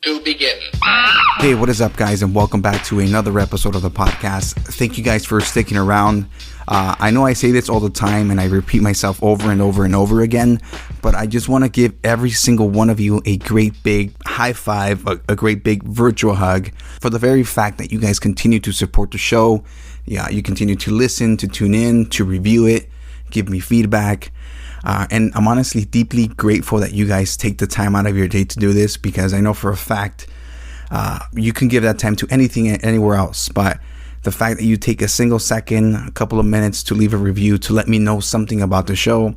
to begin. Hey, what is up, guys, and welcome back to another episode of the podcast. Thank you guys for sticking around. I know I say this all the time and I repeat myself over and over and over again, but I just want to give every single one of you a great big high five, a great big virtual hug for the very fact that you guys continue to support the show. Yeah, you continue to listen, to tune in, to review it, give me feedback. And I'm honestly deeply grateful that you guys take the time out of your day to do this, because I know for a fact you can give that time to anything anywhere else, but the fact that you take a single second, a couple of minutes to leave a review to let me know something about the show,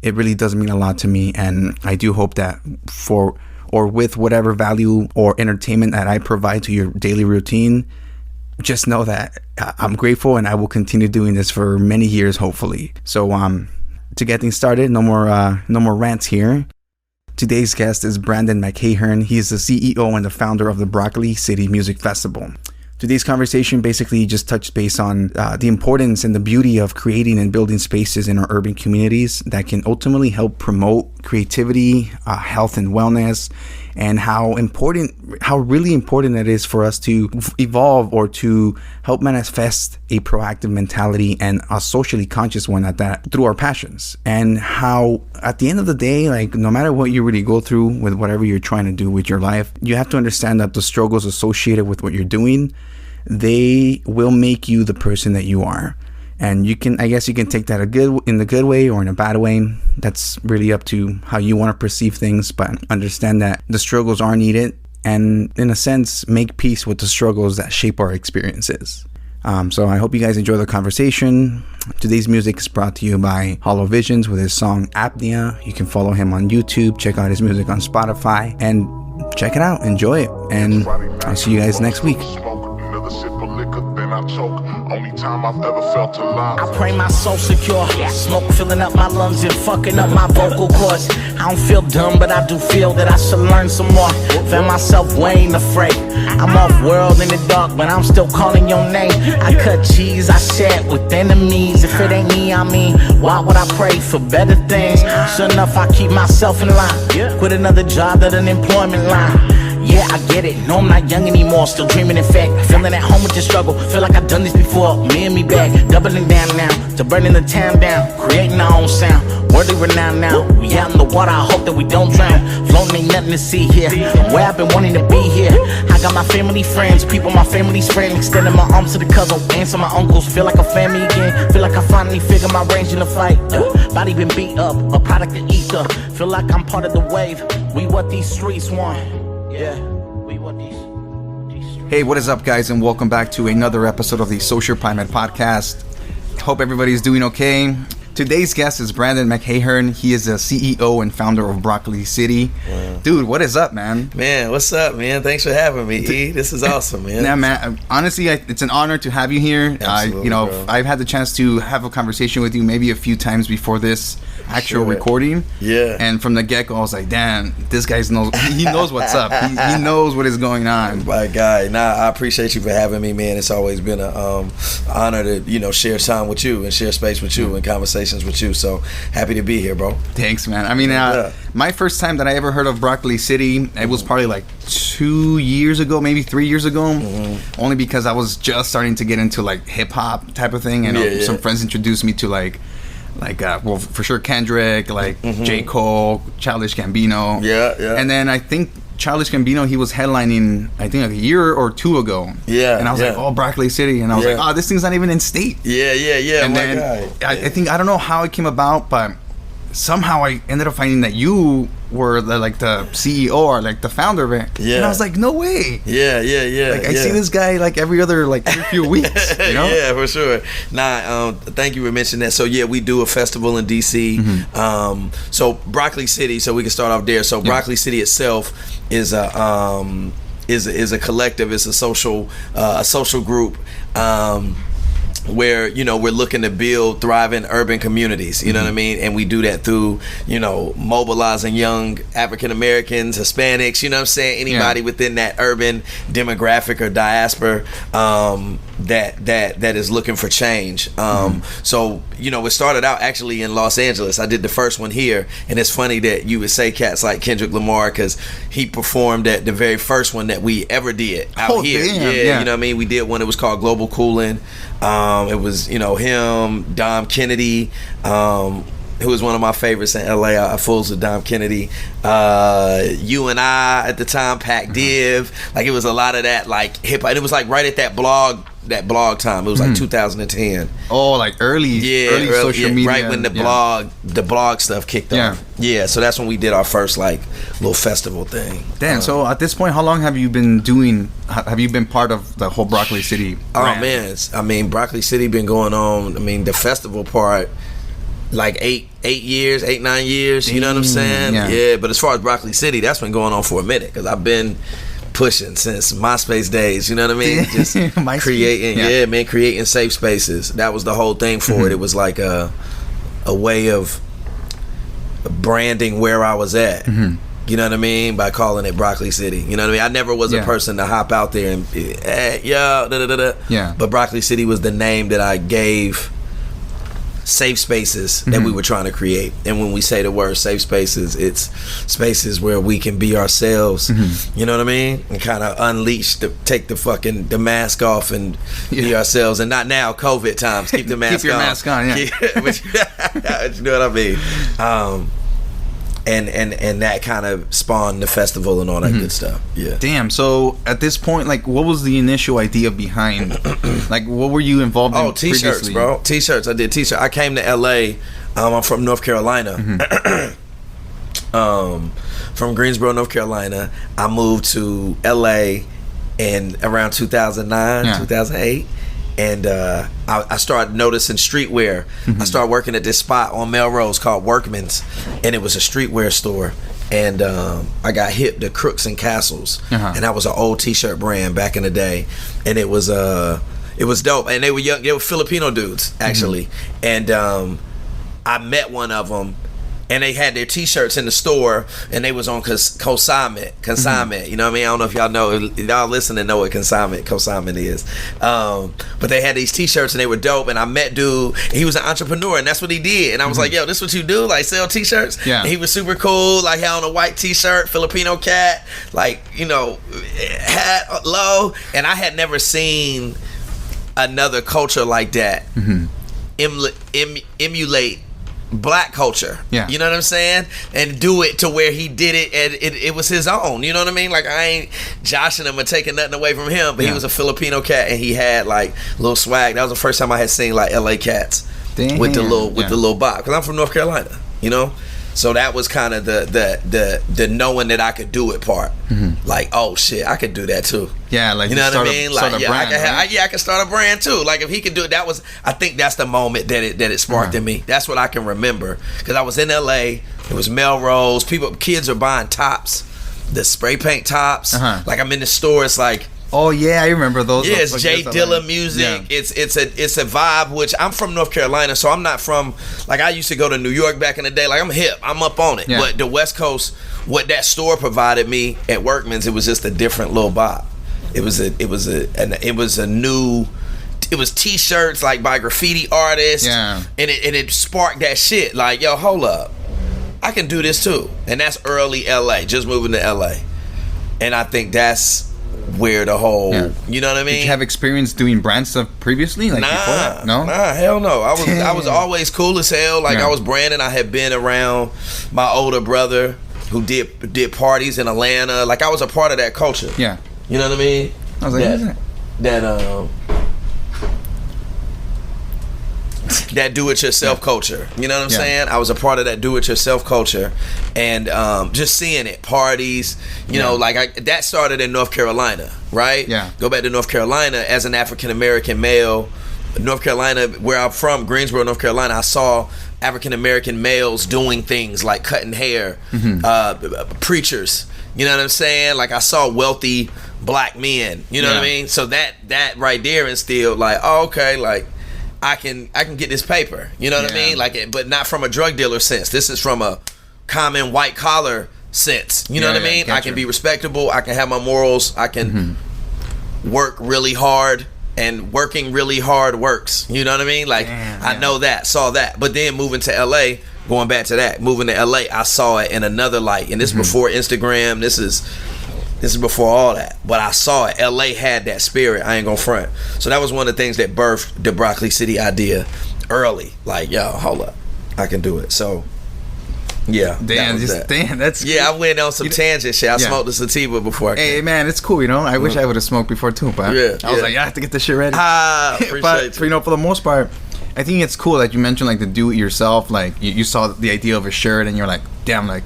it really does mean a lot to me. And I do hope that with whatever value or entertainment that I provide to your daily routine, just know that I'm grateful and I will continue doing this for many years, hopefully. So to get things started, no more rants here. Today's guest is Brandon McEachern. He is the CEO and the founder of the Broccoli City Music Festival. Today's conversation basically just touched base on the importance and the beauty of creating and building spaces in our urban communities that can ultimately help promote creativity, health and wellness, and how really important it is for us to evolve or to help manifest a proactive mentality and a socially conscious one at that through our passions. And how at the end of the day, like, no matter what you really go through with whatever you're trying to do with your life, you have to understand that the struggles associated with what you're doing, they will make you the person that you are. And you can take that in the good way or in a bad way. That's really up to how you want to perceive things, but understand that the struggles are needed, and in a sense, make peace with the struggles that shape our experiences. So I hope you guys enjoy the conversation. Today's music is brought to you by Hollow Visions with his song Apnea. You can follow him on YouTube, check out his music on Spotify, and check it out, enjoy it, and I'll see you guys next week. Only time I've ever felt alive. I pray my soul secure. Smoke filling up my lungs and fucking up my vocal cords. I don't feel dumb, but I do feel that I should learn some more. Found myself way ain't afraid. I'm off world in the dark, but I'm still calling your name. I cut cheese, I shed with enemies. If it ain't me, I mean, why would I pray for better things? Sure enough, I keep myself in line. Quit another job at an employment line. Yeah, I get it. No, I'm not young anymore. Still dreaming, in fact. Feeling at home with the struggle. Feel like I've done this before. Me and me back. Doubling down now. To burning the town down. Creating our own sound. Worthy renowned now. We out in the water. I hope that we don't drown. Floating ain't nothing to see here. Where I've been wanting to be here. I got my family, friends. People my family's friend. Extending my arms to the cousin. Aunts and my uncles. Feel like a family again. Feel like I finally figured my range in the fight. Body been beat up. A product of ether. Feel like I'm part of the wave. We what these streets want. Yeah, we want these. Hey, what is up, guys, and welcome back to another episode of the Social Climate Podcast. Hope everybody's doing okay. Today's guest is Brandon McEachern. He is the CEO and founder of Broccoli City. Wow. Dude, what is up, man? Man, what's up, man? Thanks for having me, E. This is awesome, man. Yeah, man. Honestly, it's an honor to have you here. Absolutely, bro. I've had the chance to have a conversation with you maybe a few times before this actual recording. Yeah. And from the get-go, I was like, damn, this guy knows. He knows what's up. He knows what is going on. My guy. I appreciate you for having me, man. It's always been an honor to, share time with you and share space with you and conversations with you. So happy to be here, bro. Thanks, man. I mean, my first time that I ever heard of Broccoli City, it was probably like 2 years ago, maybe 3 years ago. Mm-hmm. Only because I was just starting to get into like hip hop type of thing, and some friends introduced me to like well, for sure Kendrick, like J. Cole, Childish Gambino. Yeah. And then I think Childish Gambino, he was headlining, I think, like a year or two ago. Yeah. And I was like, oh, Broccoli City. And I was like, oh, this thing's not even in state. Yeah. And then I think, I don't know how it came about, but somehow I ended up finding that you were the CEO or like the founder of it. Yeah. And I was like, no way. Yeah. Like I see this guy like every few weeks. You know? Yeah, for sure. Thank you for mentioning that. So yeah, we do a festival in DC. Mm-hmm. So Broccoli City. So we can start off there. So Broccoli City itself is a collective. It's a social group. where, you know, we're looking to build thriving urban communities, you know what I mean? And we do that through, you know, mobilizing young African Americans, Hispanics, you know what I'm saying? Anybody within that urban demographic or diaspora that is looking for change. So, you know, it started out actually in Los Angeles. I did the first one here, and it's funny that you would say cats like Kendrick Lamar, because he performed at the very first one that we ever did out here. Damn, you know what I mean? We did one, it was called Global Coolin'. It was, you know, him, Dom Kennedy, who was one of my favorites in LA. I fools with Dom Kennedy. You and I at the time, Pac Div. Like, it was a lot of that, like, hip hop. And it was like right at that blog time. It was like 2010. Oh, like early social media. Right when the blog stuff kicked off. Yeah, so that's when we did our first like little festival thing. Damn, so at this point, how long have you been part of the whole Broccoli City brand? Oh man, I mean, Broccoli City been going on, I mean, the festival part, like 9 years. Damn, you know what I'm saying? Yeah, but as far as Broccoli City, that's been going on for a minute, because I've been pushing since MySpace days, you know what I mean? Just creating, creating safe spaces. That was the whole thing for it. It was like a way of branding where I was at. You know what I mean? By calling it Broccoli City. You know what I mean? I never was a person to hop out there and be, hey, yo, But Broccoli City was the name that I gave safe spaces that we were trying to create. And when we say the word safe spaces, it's spaces where we can be ourselves, you know what I mean, and kind of unleash, take the mask off and be ourselves. And not now, COVID times, keep the mask on. Keep your mask on, you know what I mean? And that kind of spawned the festival and all that good stuff. Yeah. Damn. So at this point, like, what was the initial idea behind? Like, what were you involved in? T-shirts, previously? Bro. T-shirts. I did T-shirts. I came to LA. I'm from North Carolina. From Greensboro, North Carolina. I moved to LA in around 2009, 2008. And I started noticing streetwear. I started working at this spot on Melrose called Workman's, and it was a streetwear store. And I got hip to Crooks and Castles, and that was an old T-shirt brand back in the day. And it was dope. And they were young. They were Filipino dudes actually. And I met one of them. And they had their T-shirts in the store, and they was on consignment. You know what I mean? I don't know if y'all know. Y'all listen and know what consignment is. But they had these T-shirts, and they were dope. And I met dude. And he was an entrepreneur, and that's what he did. And I was like, "Yo, this what you do? Like, sell T-shirts?" Yeah. And he was super cool. Like, had on a white T-shirt, Filipino cat, like, you know, hat low. And I had never seen another culture like that emulate black culture, you know what I'm saying, and do it to where he did it, and it was his own, you know what I mean? Like, I ain't joshing him or taking nothing away from him, but he was a Filipino cat, and he had like little swag. That was the first time I had seen like LA cats with the little bob, because I'm from North Carolina, you know. So that was kind of the knowing that I could do it part. Like, oh shit, I could do that too. Yeah, like, you know what I mean? Like, I could start a brand too. Like, if he could do it, I think that's the moment that it sparked in me. That's what I can remember, because I was in LA. It was Melrose. Kids are buying tops, the spray paint tops. Like, I'm in the store. It's like, oh yeah, I remember those. Yeah, it's Jay Dilla music. Yeah. It's a vibe. Which I'm from North Carolina, so I'm not from, like, I used to go to New York back in the day. Like, I'm hip. I'm up on it. Yeah. But the West Coast, what that store provided me at Workman's, it was just a different little vibe. It was T-shirts like by graffiti artists. Yeah. And it sparked that shit. Like, yo, hold up, I can do this too. And that's early LA, just moving to LA. And I think that's where the whole, you know what I mean? Did you have experience doing brand stuff previously? Like, before that? No? Nah, hell no. I was always cool as hell. Like, I was branding. I had been around my older brother who did parties in Atlanta. Like, I was a part of that culture. Yeah. You know what I mean? I was like, that do-it-yourself culture. You know what I'm saying? I was a part of that do-it-yourself culture, and just seeing it, parties, you know, like, that started in North Carolina, right? Yeah. Go back to North Carolina as an African-American male. North Carolina, where I'm from, Greensboro, North Carolina, I saw African-American males doing things like cutting hair, preachers, you know what I'm saying? Like, I saw wealthy black men, you know what I mean? So that right there instilled, like, oh, okay, like, I can get this paper. You know what I mean? Like, but not from a drug dealer sense. This is from a common white collar sense. You know what I mean? I can be respectable. I can have my morals. I can work really hard, and working really hard works. You know what I mean? Like, I know that, saw that. But then moving to LA, going back to that, moving to LA, I saw it in another light. And this is before Instagram. This is before all that. But I saw it. LA had that spirit. I ain't gonna front. So that was one of the things that birthed the Broccoli City idea early. Like, yo, hold up, I can do it. So yeah, that's I went on some tangent shit. I smoked the sativa before. Hey man, it's cool, you know. I wish I would have smoked before too, but I was like, I have to get this shit ready. But you know, for the most part, I think it's cool that you mentioned like the do it yourself. Like you saw the idea of a shirt, and you're like, damn, like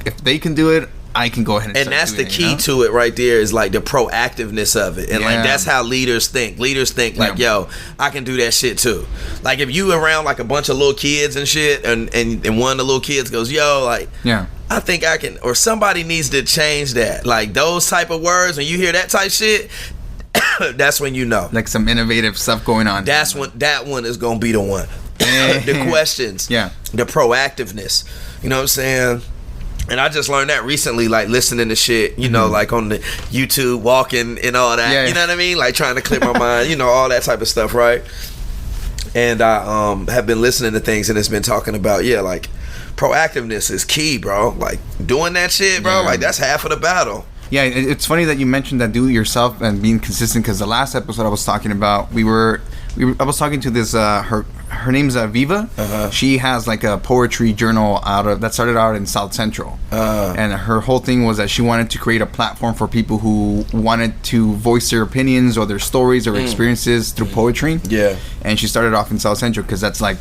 if they can do it, I can go ahead and that's the key to it right there, is like the proactiveness of it. And like that's how leaders think. Leaders think like, yo, I can do that shit too. Like if you around like a bunch of little kids and shit, and one of the little kids goes, yo, like, I think I can, or somebody needs to change that. Like those type of words, when you hear that type shit, that's when you know. Like some innovative stuff going on. That's when that one is gonna be the one. The questions. The proactiveness. You know what I'm saying? And I just learned that recently, like listening to shit, you know, like on the YouTube, walking and all that. You know what I mean? Like trying to clear my mind, you know, all that type of stuff, right? And I have been listening to things, and it's been talking about, like proactiveness is key, bro. Like doing that shit, bro, like that's half of the battle. Yeah, it's funny that you mentioned that do it yourself and being consistent, because the last episode I was talking about, I was talking to this her name's Viva. She has like a poetry journal that started out in South Central, and her whole thing was that she wanted to create a platform for people who wanted to voice their opinions or their stories or experiences through poetry. And she started off in South Central because that's like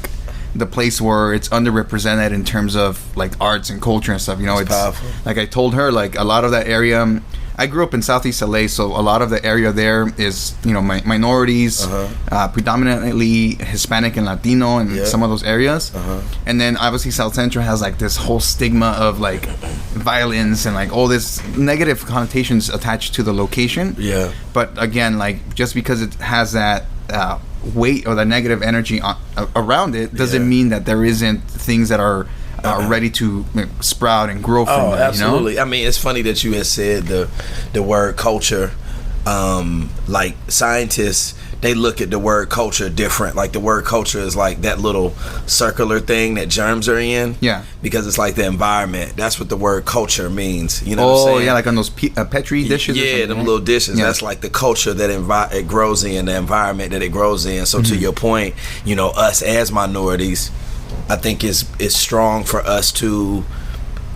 the place where it's underrepresented in terms of like arts and culture and stuff. You know, it's powerful. Like I told her, like a lot of that area, I grew up in Southeast LA, so a lot of the area there is, you know, minorities, predominantly Hispanic and Latino, and some of those areas. And then obviously South Central has like this whole stigma of like violence and like all this negative connotations attached to the location. But again, like just because it has that weight or the negative energy around it doesn't mean that there isn't things that are ready to sprout and grow from that. Absolutely. You know? I mean, it's funny that you had said the word culture. Like scientists, they look at the word culture different. Like the word culture is like that little circular thing that germs are in. Because it's like the environment. That's what the word culture means. You know what I'm saying? Yeah, like on those Petri dishes. Yeah, them little dishes. That's like the culture that it grows in, the environment that it grows in. So to your point, you know, us as minorities, I think it's strong for us to,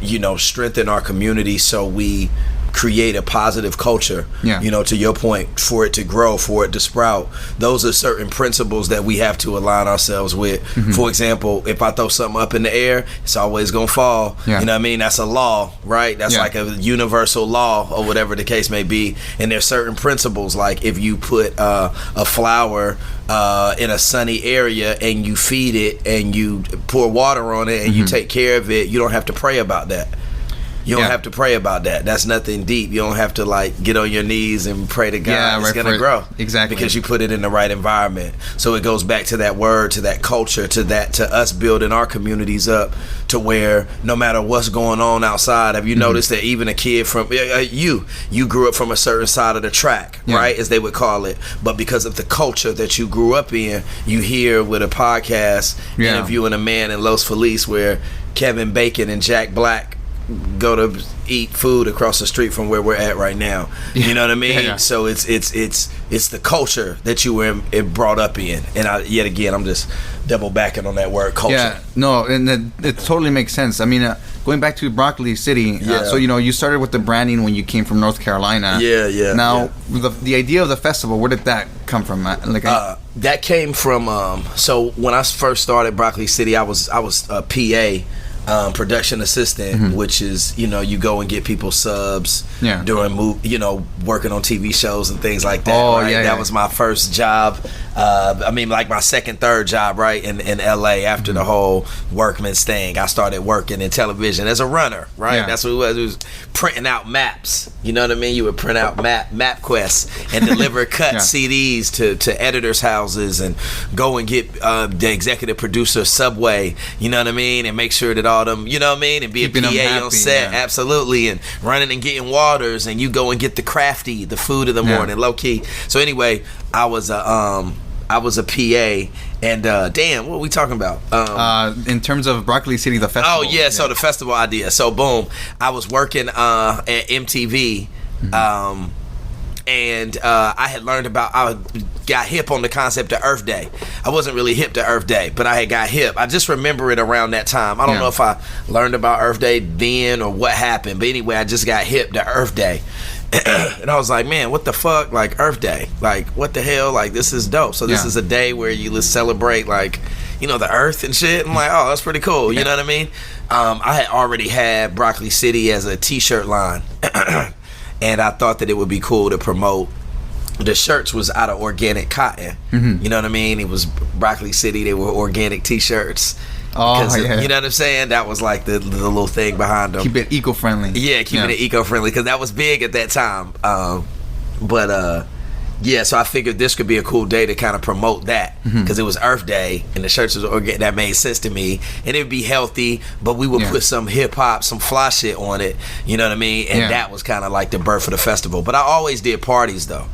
you know, strengthen our community so we create a positive culture. You know, to your point, for it to grow, for it to sprout. Those are certain principles that we have to align ourselves with. For example, if I throw something up in the air, it's always gonna fall. You know what I mean? That's a law, right? That's like a universal law, or whatever the case may be. And there's certain principles, like if you put a flower in a sunny area and you feed it and you pour water on it and you take care of it, you don't have to pray about that. You don't have to pray about that. That's nothing deep. You don't have to like get on your knees and pray to God. It's gonna grow. Exactly. Because you put it in the right environment. So it goes back to that word, to that culture, to us building our communities up to where no matter what's going on outside, have you noticed that even a kid from you grew up from a certain side of the track, right, as they would call it, but because of the culture that you grew up in, you hear with a podcast interviewing a man in Los Feliz where Kevin Bacon and Jack Black go to eat food across the street from where we're at right now. You know what I mean? So it's the culture that you were brought up in. And I'm just double backing on that word culture. And it totally makes sense. I mean, going back to Broccoli City, so you know, you started with the branding when you came from North Carolina. Now the idea of the festival, where did that come from? That came from so when I first started Broccoli City, I was a PA, production assistant, which is, you know, you go and get people subs during working on TV shows and things like that. That was my first job I mean, like my second, third job, right, in LA after the whole Workman's thing. I started working in television as a runner, right? Yeah. That's what it was. It was printing out maps. You know what I mean? You would print out MapQuests and deliver cut CDs to editors' houses and go and get the executive producer Subway, you know what I mean? And make sure that all them, you know what I mean? And be Keeping a PA them on happy, set, absolutely. And running and getting waters, and you go and get the crafty, the food of the morning, low key. So anyway, I was a PA, and damn, what are we talking about? In terms of Broccoli City, the festival. Oh yeah, so the festival idea. So boom, I was working at MTV, and I had learned about. I got hip on the concept of Earth Day. I wasn't really hip to Earth Day, but I had got hip. I just remember it around that time. I don't know if I learned about Earth Day then or what happened, but anyway, I just got hip to Earth Day. And I was like, man, what the fuck? Like, Earth Day. Like, what the hell? Like, this is dope. So this is a day where you celebrate, like, you know, the earth and shit. I'm like, oh, that's pretty cool. You know what I mean? I had already had Broccoli City as a t-shirt line. And I thought that it would be cool to promote. The shirts was out of organic cotton. You know what I mean? It was Broccoli City. They were organic t-shirts. Oh, yeah. You know what I'm saying? That was like the little thing behind them. Keep it eco-friendly. Yeah, keeping it eco-friendly, because that was big at that time. Yeah, so I figured this could be a cool day to kind of promote that, because it was Earth Day and the shirts was organic. That made sense to me, and it'd be healthy, but we would put some hip hop, some fly shit on it. You know what I mean? And that was kind of like the birth of the festival. But I always did parties though.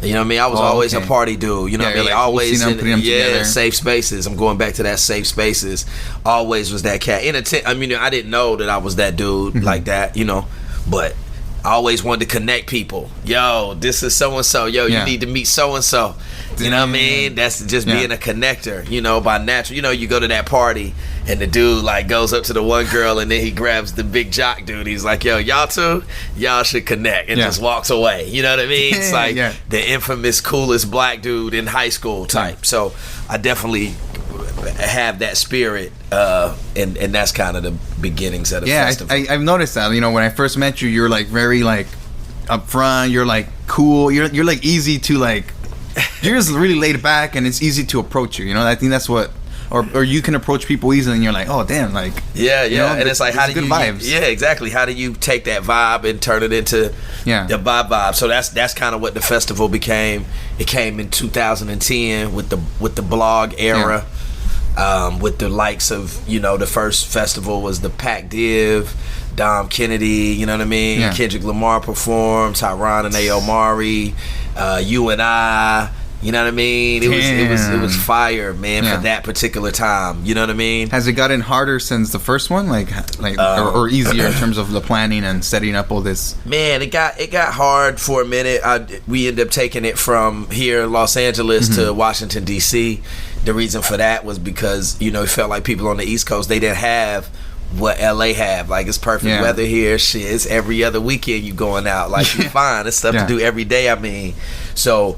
You know what I mean? I was always a party dude. You know what I mean? Like, always together. Safe spaces. I'm going back to that safe spaces. Always was that cat. I mean, I didn't know that I was that dude like that, you know, but I always wanted to connect people. Yo, this is so and so. Yo, you need to meet so and so. You know what I mean? That's just being a connector, you know, by natural. You know, you go to that party and the dude like goes up to the one girl and then he grabs the big jock dude. He's like, yo, y'all two, y'all should connect, and just walks away. You know what I mean? It's like the infamous coolest black dude in high school type. So I definitely have that spirit, and that's kind of the beginnings of the festival. I've noticed that. You know, when I first met you, you're like very like upfront. You're like cool. You're like easy to like. You're just really laid back, and it's easy to approach you. You know, I think that's what. Or you can approach people easily, and you're like, oh damn, like you know, and it's like, how do you vibes? Yeah, exactly. How do you take that vibe and turn it into the vibe? So that's kind of what the festival became. It came in 2010 with the blog era. With the likes of, you know, the first festival was the Pac Div, Dom Kennedy, you know what I mean? Kendrick Lamar performed, Tyron and Omari, you and I, you know what I mean? It was fire, man, for that particular time. You know what I mean? Has it gotten harder since the first one, or easier in terms of the planning and setting up all this? Man, it got hard for a minute. We ended up taking it from here, Los Angeles, to Washington D.C. The reason for that was because, you know, it felt like people on the East Coast, they didn't have what LA have. Like, it's perfect weather here. Shit, it's every other weekend you going out. Like, you fine. It's stuff to do every day. I mean, so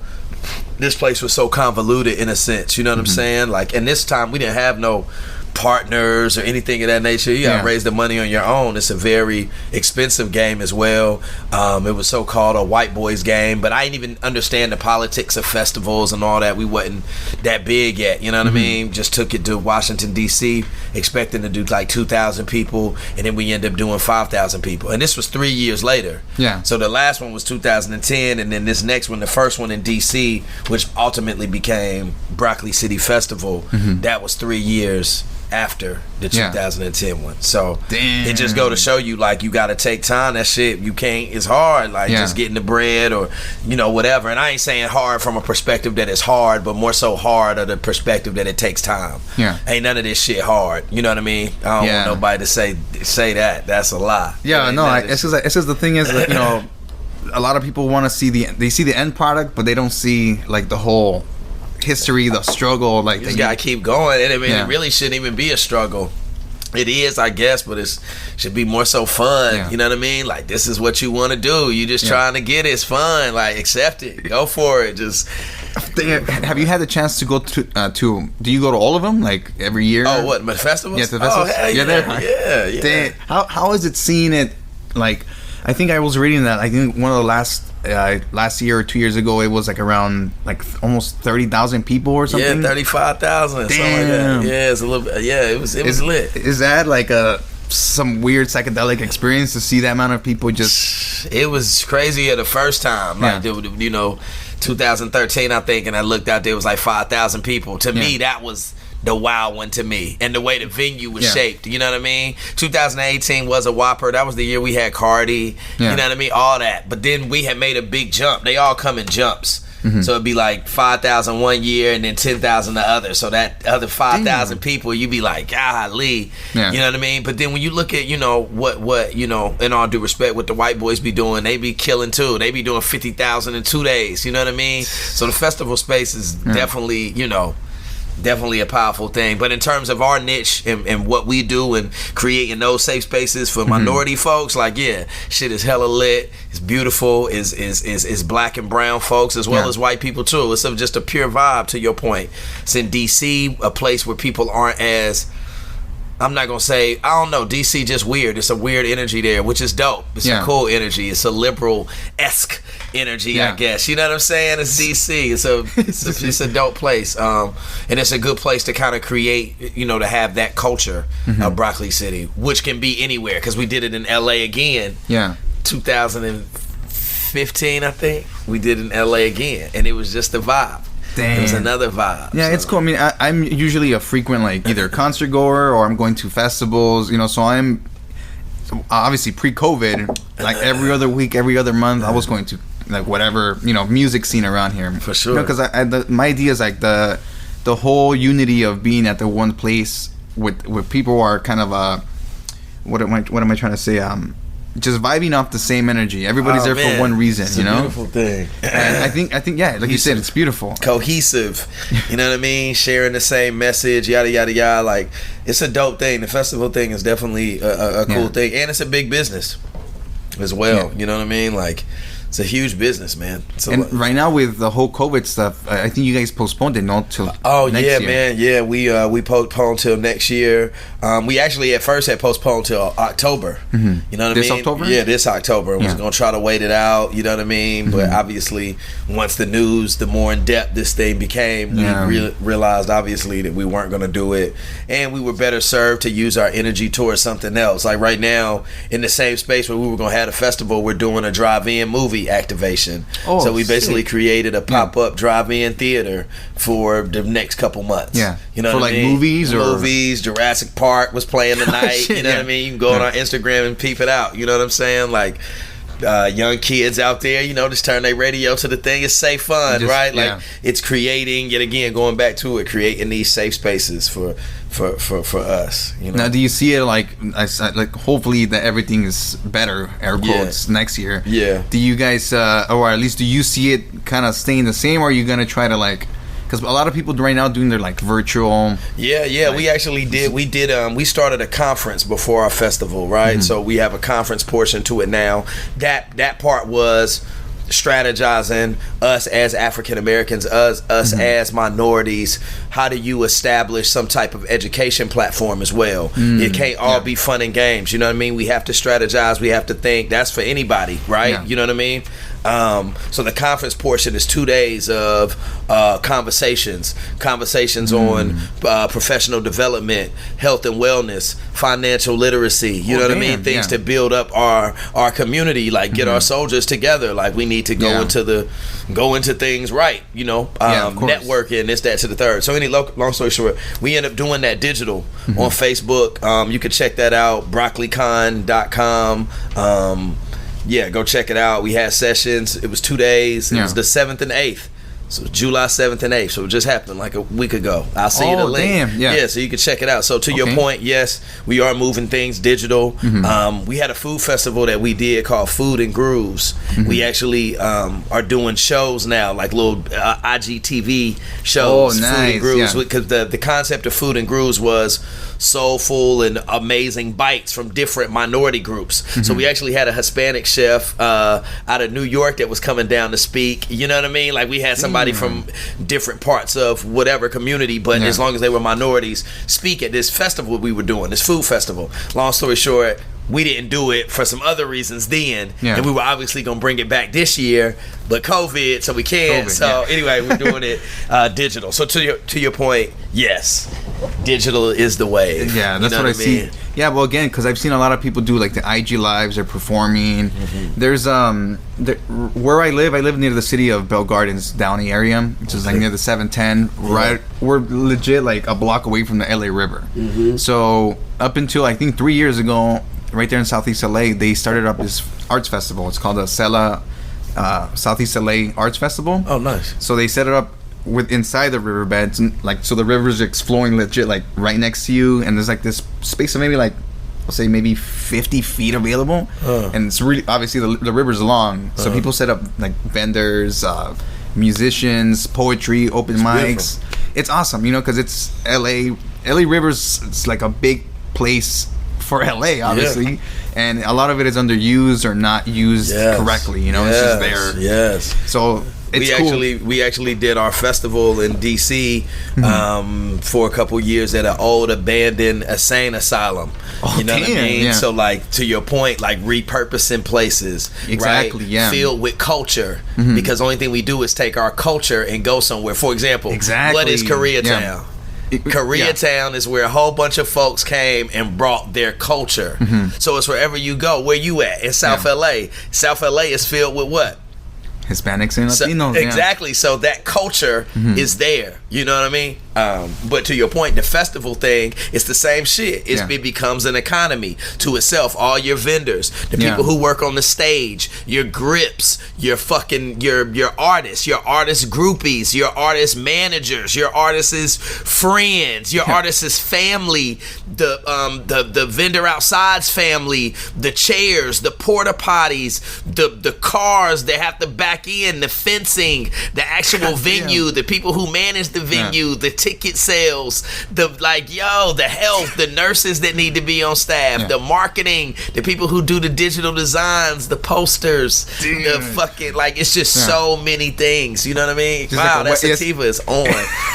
this place was so convoluted in a sense. You know what I'm saying? Like, and this time we didn't have no partners or anything of that nature. You gotta raise the money on your own. It's a very expensive game as well. It was so called a white boys game, but I didn't even understand the politics of festivals and all that. We wasn't that big yet, you know what I mean? Just took it to Washington DC expecting to do like 2,000 people, and then we ended up doing 5,000 people, and this was 3 years later. So the last one was 2010, and then this next one, the first one in DC, which ultimately became Broccoli City Festival, that was 3 years after the 2010 one. So it just go to show you, like, you gotta take time. That shit, you can't, it's hard, like just getting the bread or, you know, whatever. And I ain't saying hard from a perspective that it's hard, but more so hard of the perspective that it takes time. Ain't none of this shit hard, you know what I mean? I don't want nobody to say that. That's a lie. It's just the thing is that, you know, a lot of people want to see the end product, but they don't see like the whole history, the struggle. Like, you just gotta keep going. And I mean, it really shouldn't even be a struggle. It is, I guess, but it should be more so fun. You know what I mean? Like, this is what you want to do. You just trying to get it. It's fun. Like, accept it. Go for it. Just. Have you had the chance to go to? Do you go to all of them, like, every year? Oh, what, my festivals? Yeah, the festivals. Oh, hell yeah. Yeah. How is it seeing it? Like, I think I was reading that. I think one of the last year or 2 years ago, it was like around like almost 30,000 people or something. Yeah, 35,000. Something like that. Yeah, it's a little bit. Yeah, it was lit. Is that like some weird psychedelic experience to see that amount of people just? It was crazy at the first time. Like, you know, 2013, I think, and I looked out there, it was like 5,000 people. To me, that was the wild one to me, and the way the venue was shaped, you know what I mean? 2018 was a whopper. That was the year we had Cardi, you know what I mean? All that. But then we had made a big jump. They all come in jumps. So it'd be like 5,000 one year and then 10,000 the other. So that other 5,000 people, you'd be like, golly, you know what I mean? But then when you look at, you know, what you know, in all due respect, what the white boys be doing, they be killing too. They be doing 50,000 in 2 days, you know what I mean? So the festival space is definitely, you know, definitely a powerful thing. But in terms of our niche and what we do and creating those safe spaces for minority folks, like, shit is hella lit. It's beautiful. Is black and brown folks as well as white people too. It's just a pure vibe, to your point. It's in DC, a place where people aren't as, I'm not gonna say, I don't know, DC just weird. It's a weird energy there, which is dope. It's a cool energy. It's a liberal-esque energy, I guess. You know what I'm saying? It's DC. It's a dope place. And it's a good place to kind of create, you know, to have that culture of Broccoli City, which can be anywhere, because we did it in LA again. 2015, I think. We did it in LA again, and it was just a vibe. Damn. It was another vibe. Yeah, so. It's cool. I mean, I'm usually a frequent, like, either concert goer or I'm going to festivals, you know, so I'm obviously pre-COVID, like every other week, every other month, I was going to, like, whatever, you know, music scene around here. For sure. You know, because my idea is, like, the whole unity of being at the one place with people who are kind of, what am I trying to say? Just vibing off the same energy. Everybody's there for one reason, it's you know? It's a beautiful thing. And I think, yeah, like you said, it's beautiful. Cohesive. You know what I mean? Sharing the same message, yada, yada, yada. Like, it's a dope thing. The festival thing is definitely a cool thing. And it's a big business as well. You know what I mean? Like, it's a huge business, man. And right now with the whole COVID stuff, I think you guys postponed it not till next year. Man. Yeah, we postponed till next year. We actually at first had postponed till October. You know what I mean? This October? Yeah, this October. We was gonna try to wait it out. You know what I mean? But obviously, once the news, the more in depth this thing became, we realized obviously that we weren't gonna do it, and we were better served to use our energy towards something else. Like right now, in the same space where we were gonna have a festival, we're doing a drive-in movie activation. So we basically created a pop-up drive-in theater for the next couple months. You know for what like I mean? movies. Jurassic Park was playing tonight. You know what I mean? You can go on our Instagram and peep it out. You know what I'm saying? Like, young kids out there, you know, just turn their radio to the thing. It's safe fun, right? Like, it's creating, yet again, going back to it, creating these safe spaces for us. You know? Now, do you see it like hopefully that everything is better, air quotes, next year? Do you guys, or at least do you see it kind of staying the same, or are you gonna try to like? Because a lot of people right now doing their like virtual. Like, we actually did. We started a conference before our festival, right? So we have a conference portion to it now. That part was strategizing us as African Americans, us as minorities. How do you establish some type of education platform as well? It can't all be fun and games. You know what I mean? We have to strategize. We have to think. That's for anybody, right? You know what I mean? So the conference portion is 2 days of conversations on professional development, health and wellness, financial literacy, you know what I mean? Things to build up our community, like get our soldiers together. Like, we need to go into things right, you know, networking, this, that, to the third. So long story short, we end up doing that digital on Facebook. You can check that out, broccoli.com. Go check it out. We had sessions. It was 2 days. It was the 7th and 8th. So July 7th and 8th. So it just happened like a week ago. I'll see you the link. So you can check it out. So to your point, yes, we are moving things digital. We had a food festival that we did called Food and Grooves. We actually are doing shows now, like little IGTV shows. Food and Grooves. Because the concept of Food and Grooves was soulful and amazing bites from different minority groups. So we actually had a Hispanic chef out of New York that was coming down to speak. You know what I mean? Like, we had somebody from different parts of whatever community, but as long as they were minorities, speak at this festival we were doing, this food festival. Long story short, we didn't do it for some other reasons then, Yeah. and we were obviously gonna bring it back this year, but COVID, so we can't. Anyway, we're doing it digital. So to your point, yes, digital is the wave. Yeah, that's what I see. Yeah, well, again, because I've seen a lot of people do like the IG lives. They're performing. There's where I live near the city of Bell Gardens, Downey area, which is like near the 710. Right, we're legit like a block away from the LA River. So up until I think 3 years ago, right there in Southeast LA, they started up this arts festival. It's called the Sela Southeast LA Arts Festival. Oh, nice. So they set it up with inside the riverbeds, and like, so the river's flowing legit like right next to you, and there's like this space of maybe like, I'll say maybe 50 feet available, and it's really, obviously the river's long, so people set up like vendors, musicians, poetry, open mics. Beautiful. It's awesome, you know, because it's LA Rivers. It's like a big place for LA, obviously, and a lot of it is underused or not used correctly, you know. It's just there. Yes. So it's cool. We actually did our festival in DC for a couple years at an old abandoned insane asylum. You know what I mean? Yeah. So like, to your point, like repurposing places, exactly, right? Filled with culture, because the only thing we do is take our culture and go somewhere. For example, what is Koreatown? Koreatown is where a whole bunch of folks came and brought their culture. So it's wherever you go. Where you at? In South LA. South LA is filled with what? Hispanics and Latinos. Exactly. So that culture is there. You know what I mean? But to your point, the festival thing, it's the same shit. It becomes an economy to itself. All your vendors, the people who work on the stage, your grips, your fucking your artists, your artist groupies, your artist managers, your artists' friends, your artists' family, the vendor outside's family, the chairs, the porta potties, the cars that have to back in, the fencing, the actual venue, the people who manage the venue, the ticket sales, the health, the nurses that need to be on staff, the marketing, the people who do the digital designs, the posters, the fucking, like, it's just so many things. You know what I mean? Just wow, that sativa is on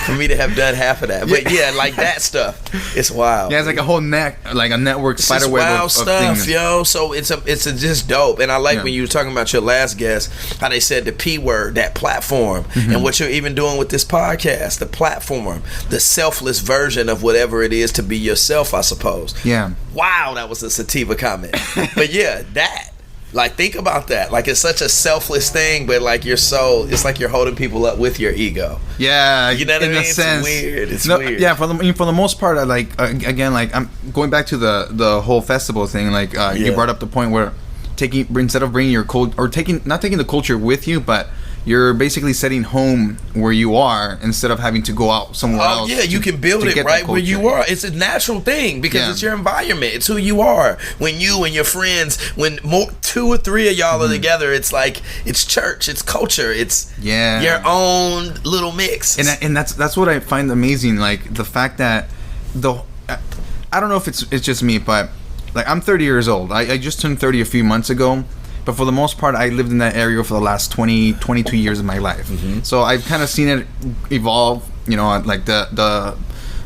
for me to have done half of that. But like that stuff, it's wild. Yeah, it's like a whole network spider web of stuff, things. yo. So it's just dope. And I like when you were talking about your last guest, how they said the P word, that platform, and what you're even doing with this podcast, the platform, the selfless version of whatever it is to be yourself, I suppose. Yeah. Wow, that was a sativa comment. But that. Like, think about that. Like, it's such a selfless thing, but like it's like you're holding people up with your ego. Yeah, you know what I mean? Sense. It's weird. It's weird. Yeah, for the most part, I like again, like, I'm going back to the whole festival thing. Like, you brought up the point where instead of bringing your culture, or not taking the culture with you, but you're basically setting home where you are instead of having to go out somewhere else. Yeah, you can build it right where you are. It's a natural thing because it's your environment. It's who you are. When you and your friends, when 2 or 3 of y'all are together, it's like, it's church, it's culture, it's your own little mix. And that's what I find amazing. Like, the fact that I don't know if it's just me, but like, I'm 30 years old. I just turned 30 a few months ago. But for the most part, I lived in that area for the last 22 years of my life. So I've kind of seen it evolve, you know, like the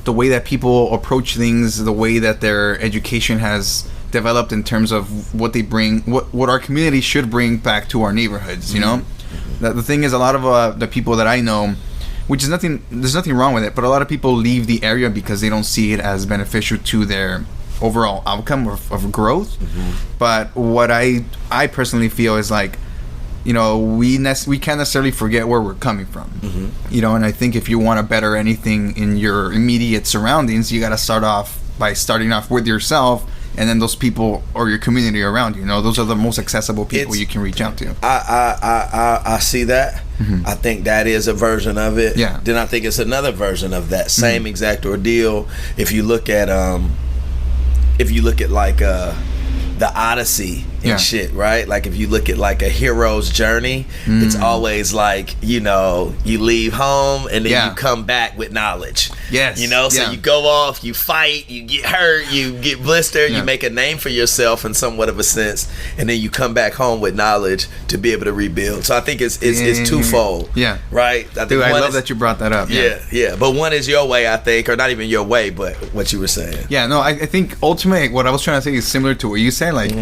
way that people approach things, the way that their education has developed in terms of what they bring, what our community should bring back to our neighborhoods, you know? The thing is, a lot of the people that I know, which is there's nothing wrong with it, but a lot of people leave the area because they don't see it as beneficial to their overall outcome of growth. But what I personally feel is, like, you know, we can't necessarily forget where we're coming from. You know, and I think if you want to better anything in your immediate surroundings, you got to start off by starting off with yourself, and then those people or your community around you. You know, those are the most accessible people you can reach out to. I see that. I think that is a version of it. Yeah. Then I think it's another version of that same exact ordeal. If you look at like the Odyssey and shit, right? Like if you look at like a hero's journey, it's always like, you know, you leave home and then you come back with knowledge. Yes. You know, so you go off, you fight, you get hurt, you get blistered, you make a name for yourself in somewhat of a sense, and then you come back home with knowledge to be able to rebuild. So I think it's twofold. Yeah. Right? I think dude, I love that you brought that up. Yeah. But one is your way, I think, or not even your way, but what you were saying. Yeah, no, I think ultimately what I was trying to say is similar to what you said. Like,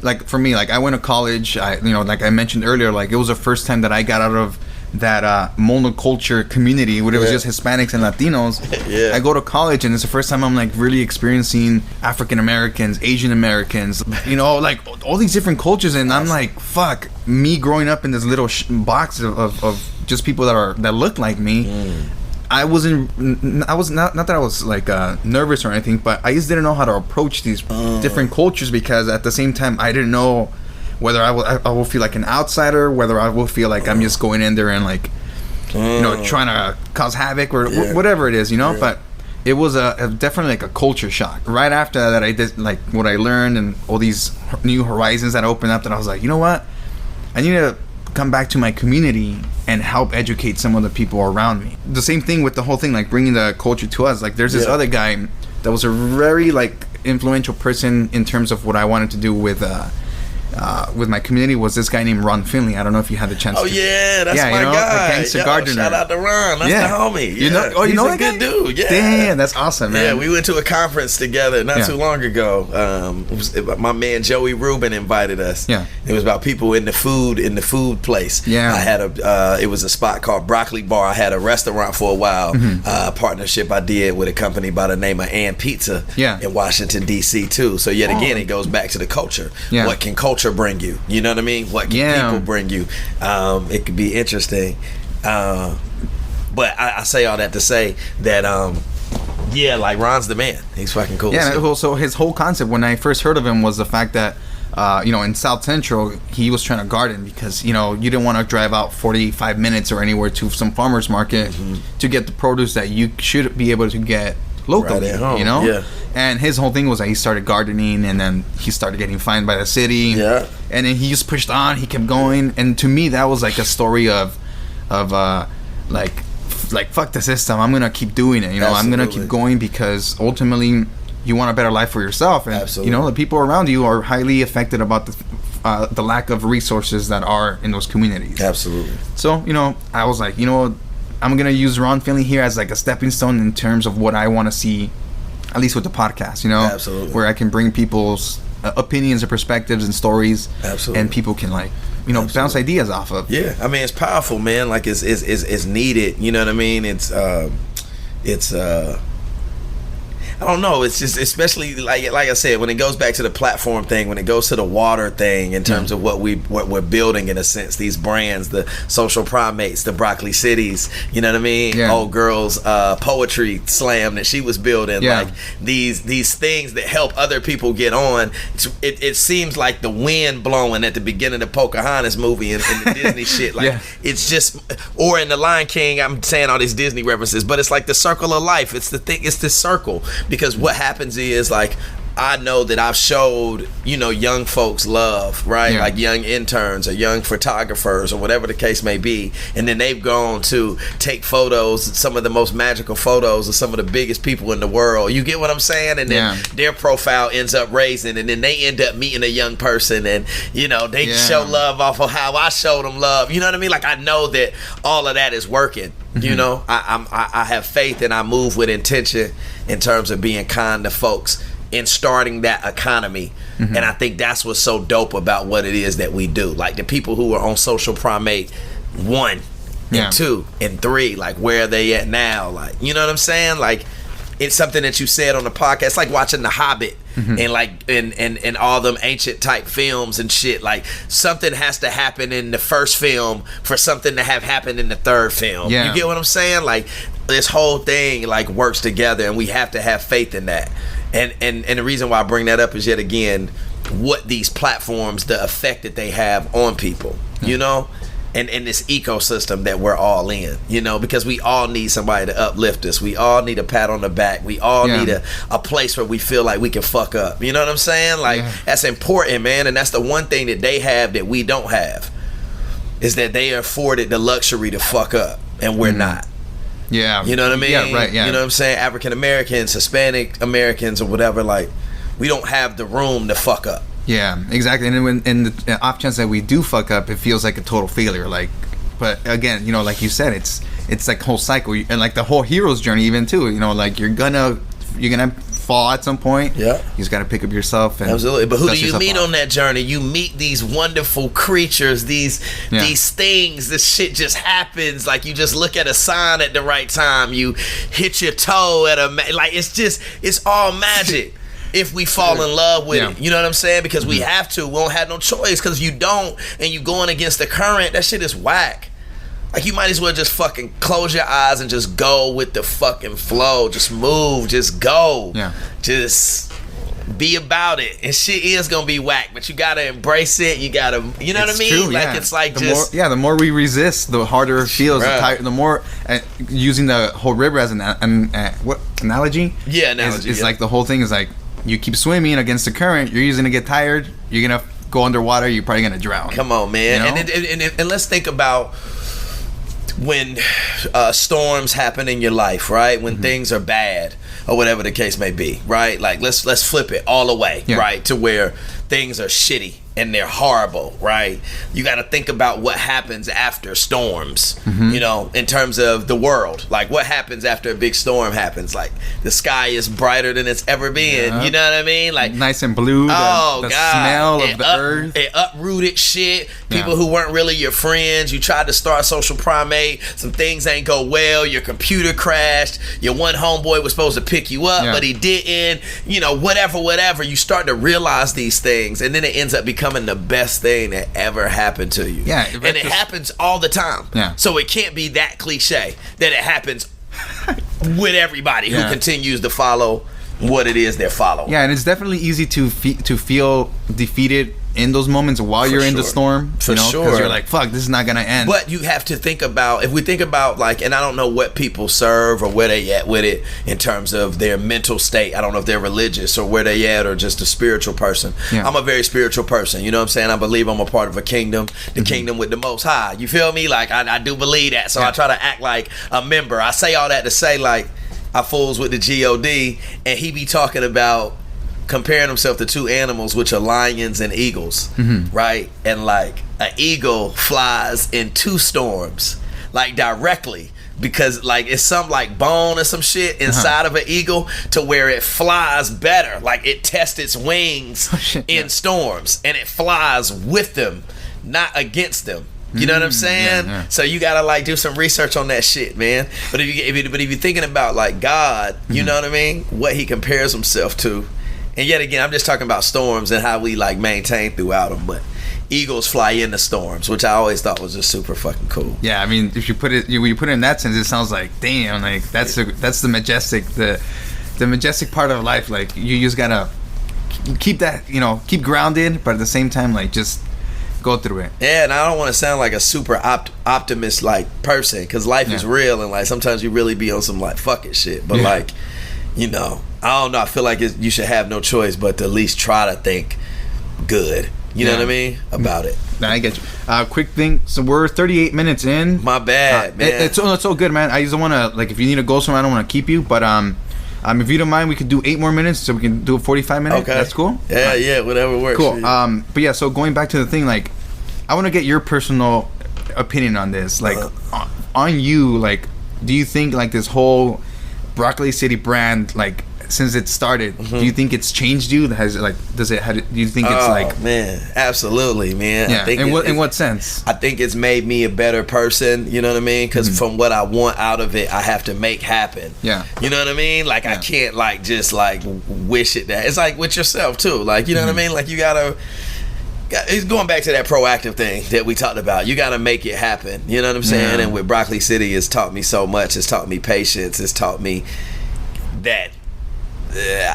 like for me, like I went to college. Like I mentioned earlier, like it was the first time that I got out of that monoculture community where it was just Hispanics and Latinos. I go to college and it's the first time I'm like really experiencing African Americans, Asian Americans, you know, like all these different cultures, and I'm like, fuck, me growing up in this little box of just people that look like me. I was not that I was like nervous or anything, but I just didn't know how to approach these different cultures, because at the same time I didn't know whether I will feel like an outsider, whether I will feel like I'm just going in there and like, you know, trying to cause havoc or whatever it is, you know. But it was definitely like a culture shock. Right after that, I did like what I learned and all these new horizons that opened up. That I was like, you know what, I need to come back to my community and help educate some of the people around me. The same thing with the whole thing, like bringing the culture to us. Like there's this other guy that was a very like influential person in terms of what I wanted to do with my community, was this guy named Ron Finley. I don't know if you had the chance to. Yeah, that's my guy. A gangster gardener. Shout out to Ron. That's the homie. You know, he's a good dude. Yeah. Damn, that's awesome, man. Yeah, we went to a conference together not too long ago. My man Joey Rubin invited us. Yeah. It was about people in the food place. Yeah. I had it was a spot called Broccoli Bar. I had a restaurant for a while. Partnership I did with a company by the name of Ann Pizza in Washington, D.C. too. So yet again, it goes back to the culture. Yeah. What can culture bring you? You know what I mean? What can people bring you? It could be interesting. But I say all that to say that like Ron's the man. He's fucking cool. Yeah, well, so his whole concept when I first heard of him was the fact that in South Central he was trying to garden, because you didn't want to drive out 45 minutes or anywhere to some farmer's market to get the produce that you should be able to get locally, right at home. Yeah. And his whole thing was that he started gardening, and then he started getting fined by the city. Yeah. And then he just pushed on. He kept going. And to me, that was like a story of like fuck the system. I'm gonna keep doing it. I'm gonna keep going, because ultimately you want a better life for yourself. And the people around you are highly affected about the lack of resources that are in those communities. Absolutely. So I was like, I'm gonna use Ron Finley here as like a stepping stone in terms of what I want to see, at least with the podcast, Absolutely. Where I can bring people's opinions and perspectives and stories. Absolutely. And people can like, bounce ideas off of. Yeah, I mean, it's powerful, man. Like it's needed. You know what I mean? It's I don't know. It's just, especially like I said, when it goes back to the platform thing, when it goes to the water thing, in terms of what we're building, in a sense, these brands, the social primates, the broccoli cities, you know what I mean? Yeah. Old girl's poetry slam that she was building, like these things that help other people get on. It seems like the wind blowing at the beginning of the Pocahontas movie and the Disney shit. Like it's just, or in the Lion King, I'm saying all these Disney references, but it's like the circle of life. It's the thing. It's the circle. Because what happens is, like, I know that I've showed, young folks love, right? Like young interns or young photographers or whatever the case may be. And then they've gone to take photos, some of the most magical photos of some of the biggest people in the world. You get what I'm saying? And then their profile ends up raising, and then they end up meeting a young person, and, they show love off of how I showed them love. You know what I mean? Like, I know that all of that is working. I have faith, and I move with intention in terms of being kind to folks in starting that economy. And I think that's what's so dope about what it is that we do. Like the people who are on Social Primate 1 and 2 and 3, like where are they at now? Like, you know what I'm saying? Like, it's something that you said on the podcast. It's like watching The Hobbit and like and all them ancient type films and shit. Like, something has to happen in the first film for something to have happened in the third film. You get what I'm saying? Like, this whole thing like works together, and we have to have faith in that. And the reason why I bring that up is, yet again, what these platforms, the effect that they have on people. and this ecosystem that we're all in, you know, because we all need somebody to uplift us. We all need a pat on the back. We all need a place where we feel like we can fuck up. You know what I'm saying? Like, that's important, man. And that's the one thing that they have that we don't have, is that they are afforded the luxury to fuck up, and we're not. Yeah. You know what I mean? Yeah, right, yeah. You know what I'm saying? African Americans, Hispanic Americans, or whatever, like, we don't have the room to fuck up. Yeah, exactly. And then when in the off chance that we do fuck up, it feels like a total failure. Like, but again, you know, like you said, it's like whole cycle, and like the whole hero's journey even too. You know, like you're gonna fall at some point. Yeah, you just gotta pick up yourself. And absolutely. But who do you meet on that journey? You meet these wonderful creatures, these things. This shit just happens. Like, you just look at a sign at the right time. You hit your toe at like, it's all magic. If we fall in love with it, you know what I'm saying? Because we have to. We don't have no choice. Because you don't, and you going against the current, that shit is whack. Like, you might as well just fucking close your eyes and just go with the fucking flow. Just move. Just go. Yeah. Just be about it. And shit is gonna be whack, but you gotta embrace it. You gotta, you know what I mean? True, like, it's like the more we resist, the harder it feels. The more using the whole river as what analogy? Yeah, analogy. It's like the whole thing is like, you keep swimming against the current, you're usually gonna get tired, you're gonna go underwater, you're probably gonna drown. Come on, man. You know? And let's think about when storms happen in your life, right? When things are bad, or whatever the case may be, right? Like, let's flip it all the way, right? To where things are shitty and they're horrible, right? You got to think about what happens after storms, you know, in terms of the world. Like, what happens after a big storm happens? Like, the sky is brighter than it's ever been. You know what I mean? Like, nice and blue. The smell of the earth. It uprooted shit. People who weren't really your friends. You tried to start social primate. Some things ain't go well. Your computer crashed. Your one homeboy was supposed to pick you up, but he didn't. You know, whatever. You start to realize these things, and then it ends up becoming the best thing that ever happened to you. Yeah, and it happens all the time. Yeah. So it can't be that cliche that it happens with everybody who continues to follow what it is they're following. Yeah, and it's definitely easy to feel defeated in those moments while you're in the storm. Because you're like, fuck, this is not gonna end. But you have to think about, if we think about, like, and I don't know what people serve or where they at with it in terms of their mental state. I don't know if they're religious or where they at, or just a spiritual person. I'm a very spiritual person, you know what I'm saying? I believe I'm a part of a kingdom, the kingdom with the Most High. You feel me? Like, I do believe that. So I try to act like a member. I say all that to say, like, I fools with the God, and he be talking about comparing himself to two animals, which are lions and eagles, right? And like, an eagle flies in two storms, like, directly, because like it's some like bone or some shit inside of an eagle to where it flies better. Like, it tests its wings in storms, and it flies with them, not against them. You know what I'm saying? So you gotta like do some research on that shit, man. But if you're thinking about like God, you know what I mean? What he compares himself to. And yet again, I'm just talking about storms and how we like maintain throughout them. But eagles fly into storms, which I always thought was just super fucking cool. Yeah, I mean, if you put it, when you put it in that sense, it sounds like, damn, like that's the majestic, the majestic part of life. Like, you just gotta keep that, you know, keep grounded, but at the same time, like, just go through it. Yeah, and I don't want to sound like a super optimist like person, because life is real, and like sometimes you really be on some like fuck it shit. But like, you know, I don't know. I feel like you should have no choice but to at least try to think good. You know what I mean about it. Nah, I get you. Quick thing. So we're 38 minutes in. My bad, man. It's all good, man. I just don't want to, like, if you need to go somewhere, I don't want to keep you. But if you don't mind, we could do 8 more minutes, so we can do a 45 minutes. Okay, that's cool. Yeah, whatever works. Cool. But yeah, so going back to the thing, like, I want to get your personal opinion on this. Like, on you, like, do you think like this whole Broccoli City brand, like, since it started, do you think it's changed you? Do you think it's like, man, absolutely, man. Yeah. In what sense? I think it's made me a better person. You know what I mean? Because from what I want out of it, I have to make happen. Yeah. You know what I mean? Like, I can't like just like wish it that. It's like with yourself too. Like, you know what I mean? Like, you gotta. It's going back to that proactive thing that we talked about. You got to make it happen. You know what I'm saying? And with Broccoli City, it's taught me so much. It's taught me patience. It's taught me that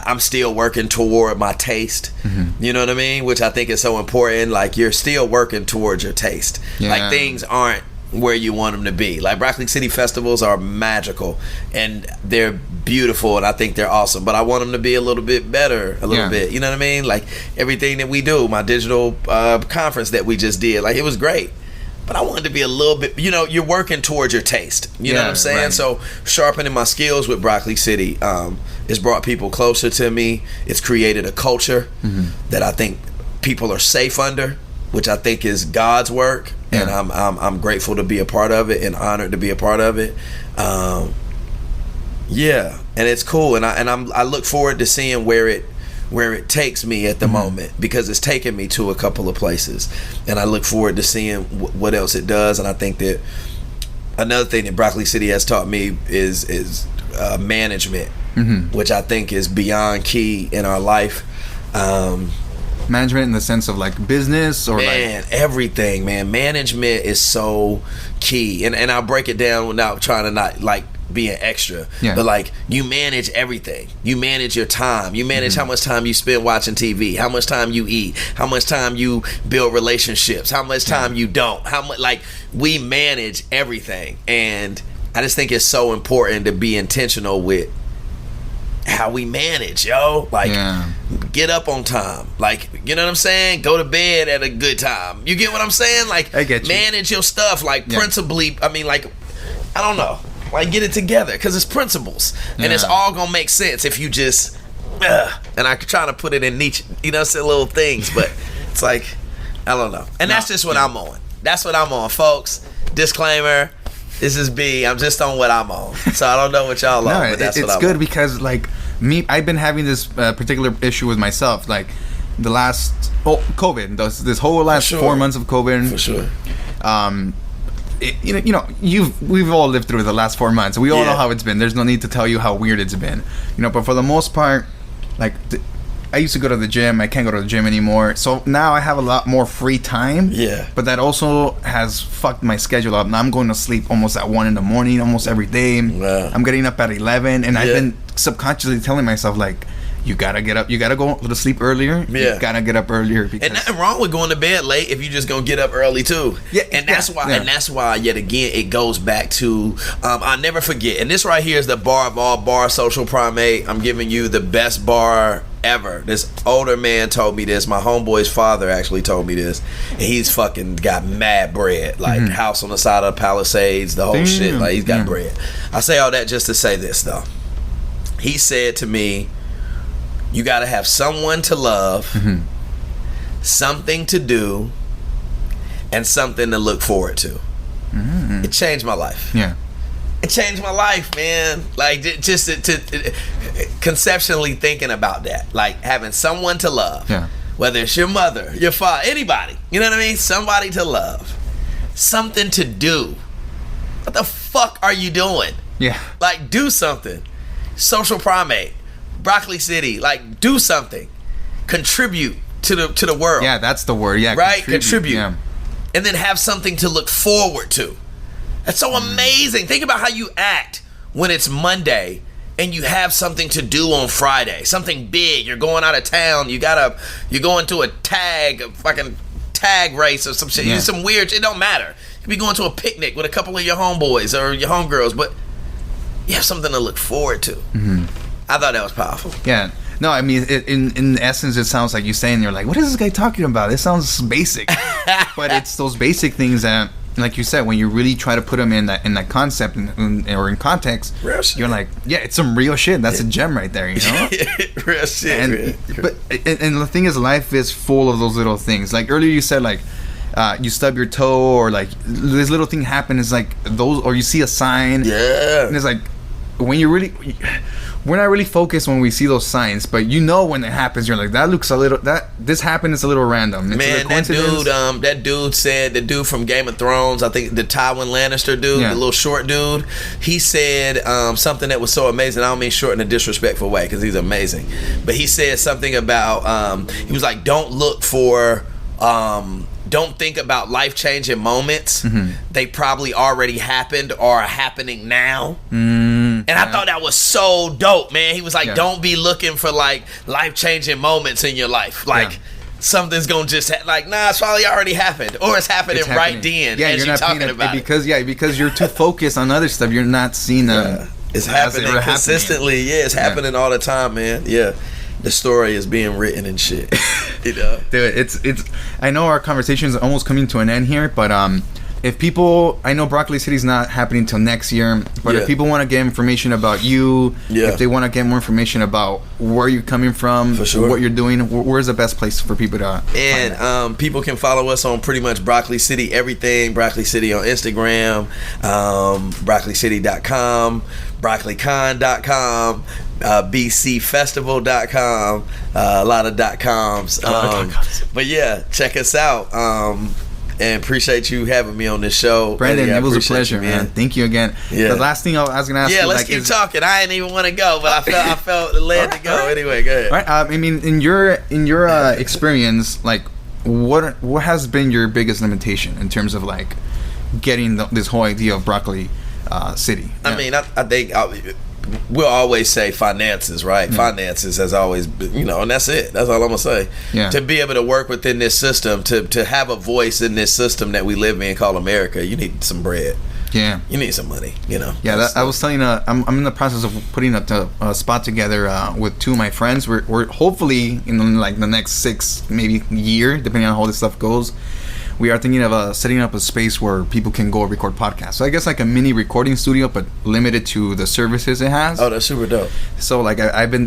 I'm still working toward my taste. You know what I mean? Which I think is so important. Like, you're still working towards your taste. Like, things aren't where you want them to be. Like, Broccoli City festivals are magical and they're beautiful, and I think they're awesome, but I want them to be a little bit better, a little bit, you know what I mean? Like, everything that we do, my digital conference that we just did, like, it was great, but I wanted to be a little bit, you know, you're working towards your taste, you know what I'm saying? Right. So sharpening my skills with Broccoli City has brought people closer to me. It's created a culture that I think people are safe under, which I think is God's work. And I'm grateful to be a part of it and honored to be a part of it. And it's cool, and I look forward to seeing where it takes me at the moment, because it's taken me to a couple of places, and I look forward to seeing what else it does. And I think that another thing that Broccoli City has taught me is management, which I think is beyond key in our life. Management in the sense of like business, or everything, man. Management is so key, and I'll break it down without trying to not like be an extra, but like, you manage everything. You manage your time. You manage how much time you spend watching TV, how much time you eat, how much time you build relationships, how much time you don't, how much, like, we manage everything. And I just think it's so important to be intentional with how we manage, yo. Like, get up on time. Like, you know what I'm saying? Go to bed at a good time. You get what I'm saying? Like, I get you. Manage your stuff. Like, principally, I mean, like, I don't know. Like, get it together, because it's principles. And it's all gonna make sense if you just, and I try to put it in niche, you know, say little things, but it's like, I don't know. And that's just what I'm on. That's what I'm on, folks. Disclaimer. This is B. I'm just on what I'm on. So I don't know what y'all on, but that's what I'm on. It's good because, like, me, I've been having this particular issue with myself. Like, the last COVID, this whole last 4 months of COVID. For sure. You know, we've all lived through the last 4 months. We all know how it's been. There's no need to tell you how weird it's been. You know, but for the most part, like, I used to go to the gym. I can't go to the gym anymore. So now I have a lot more free time. Yeah. But that also has fucked my schedule up. Now I'm going to sleep almost at 1 a.m, almost every day. Wow. I'm getting up at 11, and I've been subconsciously telling myself, like, you gotta get up. You gotta go to sleep earlier. You gotta get up earlier. And nothing wrong with going to bed late if you just gonna get up early too. Yeah. And that's why. And that's why. Yet again, it goes back to. I'll never forget. And this right here is the bar of all bar, social primate. I'm giving you the best bar ever. This older man told me this. My homeboy's father actually told me this. And he's fucking got mad bread. Like, house on the side of the Palisades, the whole shit. Like, he's got bread. I say all that just to say this though. He said to me, you got to have someone to love, something to do, and something to look forward to. It changed my life. Yeah. It changed my life, man. Like, just to conceptually thinking about that. Like, having someone to love. Yeah. Whether it's your mother, your father, anybody. You know what I mean? Somebody to love. Something to do. What the fuck are you doing? Yeah. Like, do something. Social primate. Broccoli City, like, do something, contribute to the world. Yeah, that's the word. Yeah, right, contribute. Yeah. And then have something to look forward to. That's so amazing. Think about how you act when it's Monday and you have something to do on Friday, something big. You're going out of town. You're going to a fucking tag race or some shit. Yeah. Some weird. It don't matter. You could be going to a picnic with a couple of your homeboys or your homegirls, but you have something to look forward to. I thought that was powerful. Yeah. No, I mean, in essence, it sounds like you're saying, you're like, what is this guy talking about? It sounds basic. But it's those basic things that, like you said, when you really try to put them in that concept or in context, you're like, yeah, it's some real shit. That's a gem right there, you know? Real shit. And the thing is, life is full of those little things. Like earlier you said, like, you stub your toe, or like this little thing happen is like those, or you see a sign. Yeah. And it's like, when you really... We're not really focused when we see those signs, but you know when it happens, you're like, that looks a little, this happened, it's a little random. It's man, that dude said, the dude from Game of Thrones, I think the Tywin Lannister dude, the little short dude, he said something that was so amazing. I don't mean short in a disrespectful way, because he's amazing, but he said something about, he was like, don't think about life-changing moments. They probably already happened or are happening now. And I thought that was so dope, man. He was like, don't be looking for like life-changing moments in your life. Like something's gonna just like, nah, it's probably already happened, or it's happening right then. Yeah, as you're talking about it. Because you're too focused on other stuff. You're not seeing it's happening consistently. Yeah, it's happening all the time, man. Yeah. The story is being written and shit. You know? Dude, it's I know our conversation is almost coming to an end here, but if people, I know Broccoli City's not happening till next year, but if people want to get information about you, if they want to get more information about where you're coming from, for sure, what you're doing, where's the best place for people to and people can follow us on pretty much Broccoli City everything. Broccoli City on Instagram, broccoli.city.com, broccoli.con.com, bcfestival.com, a lot of .coms. But yeah, check us out. And appreciate you having me on this show, Brandon. It was a pleasure, man. Thank you again. The last thing I was gonna ask you, let's keep talking. I didn't even want to go, but I felt led to go. Anyway, go ahead. Right. I mean, in your experience, like, what has been your biggest limitation in terms of like getting this whole idea of Broccoli City? I mean, I think we'll always say finances, right? Finances has always been, and that's it. That's all I'm gonna say. To be able to work within this system, to have a voice in this system that we live in called America, you need some bread. You need some money. I was telling I'm in the process of putting a spot together with two of my friends. We're hopefully in like the next 6 maybe year, depending on how this stuff goes, we are thinking of setting up a space where people can go record podcasts. So I guess like a mini recording studio, but limited to the services it has. Oh, that's super dope. So like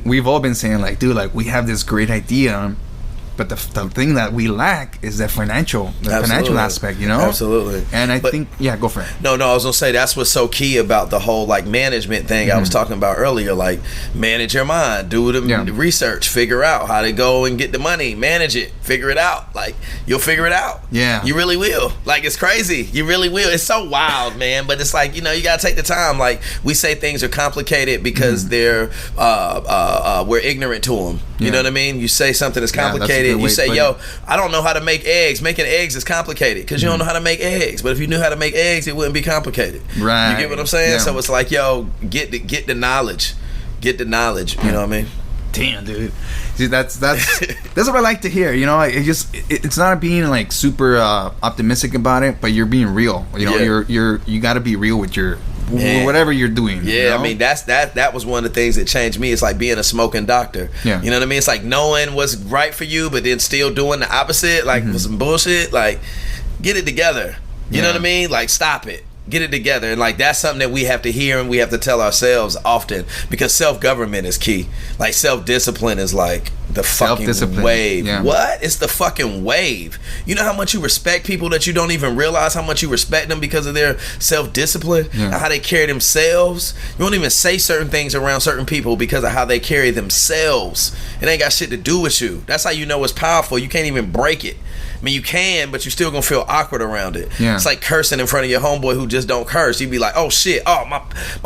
we've all been saying like, dude, like we have this great idea, but the thing that we lack is the financial aspect, Absolutely. And I think, go for it. No, I was gonna say that's what's so key about the whole like management thing I was talking about earlier. Like, manage your mind, do the research, figure out how to go and get the money, manage it, figure it out. Like, you'll figure it out. You really will. Like, it's crazy. You really will. It's so wild, man. But it's like, you gotta take the time. Like, we say things are complicated because they're we're ignorant to them. You know what I mean? You say something is complicated. You say, I don't know how to make eggs. Making eggs is complicated because you don't know how to make eggs. But if you knew how to make eggs, it wouldn't be complicated. Right. You get what I'm saying? So it's like, get the knowledge. Get the knowledge. You know what I mean? Damn, dude. See, that's what I like to hear. It's not being like super optimistic about it, but you're being real. You got to be real with your whatever you're doing. I mean, that was one of the things that changed me. It's like being a smoking doctor. You know what I mean? It's like knowing what's right for you, but then still doing the opposite, like with some bullshit. Like, get it together. You know what I mean? Like, stop it. Get it together. And like, that's something that we have to hear and we have to tell ourselves often, because self-government is key. Like, self-discipline is like the fucking wave. What? It's the fucking wave. You know how much you respect people that you don't even realize how much you respect them because of their self-discipline and how they carry themselves. You don't even say certain things around certain people because of how they carry themselves. It ain't got shit to do with you. That's how you know it's powerful. You can't even break it. I mean, you can, but you're still gonna feel awkward around it. It's like cursing in front of your homeboy who just don't curse. You'd be like, "Oh shit, oh my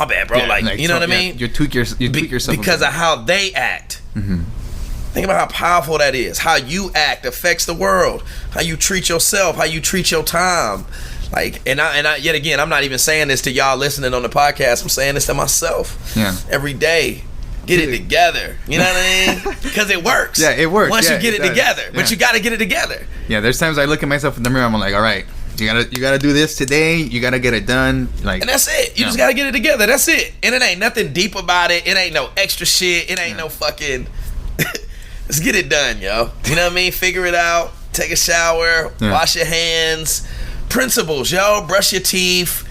bad, bro." Like, you know what I mean? You tweak yourself because of how they act. Think about how powerful that is. How you act affects the world. How you treat yourself. How you treat your time. Like, and I yet again, I'm not even saying this to y'all listening on the podcast. I'm saying this to myself. Every day. Get it together. You know what I mean? Because it works. It works. Once you get it together. But you got to get it together. There's times I look at myself in the mirror, I'm like, all right, you gotta do this today. You gotta get it done. Like, and that's it. You just gotta get it together. That's it. And it ain't nothing deep about it. It ain't no extra shit. It ain't no fucking. Let's get it done, yo. You know what I mean? Figure it out. Take a shower. Wash your hands. Principles, yo. Brush your teeth.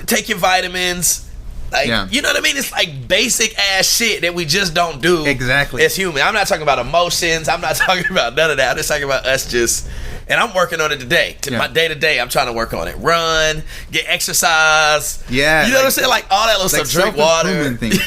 Take your vitamins. Like, you know what I mean? It's like basic ass shit that we just don't do. Exactly. As human. I'm not talking about emotions. I'm not talking about none of that. I'm just talking about us just. And I'm working on it today. My day to day, I'm trying to work on it. Run, get exercise. You know what I'm saying? Like all that little stuff. Drink water. Things.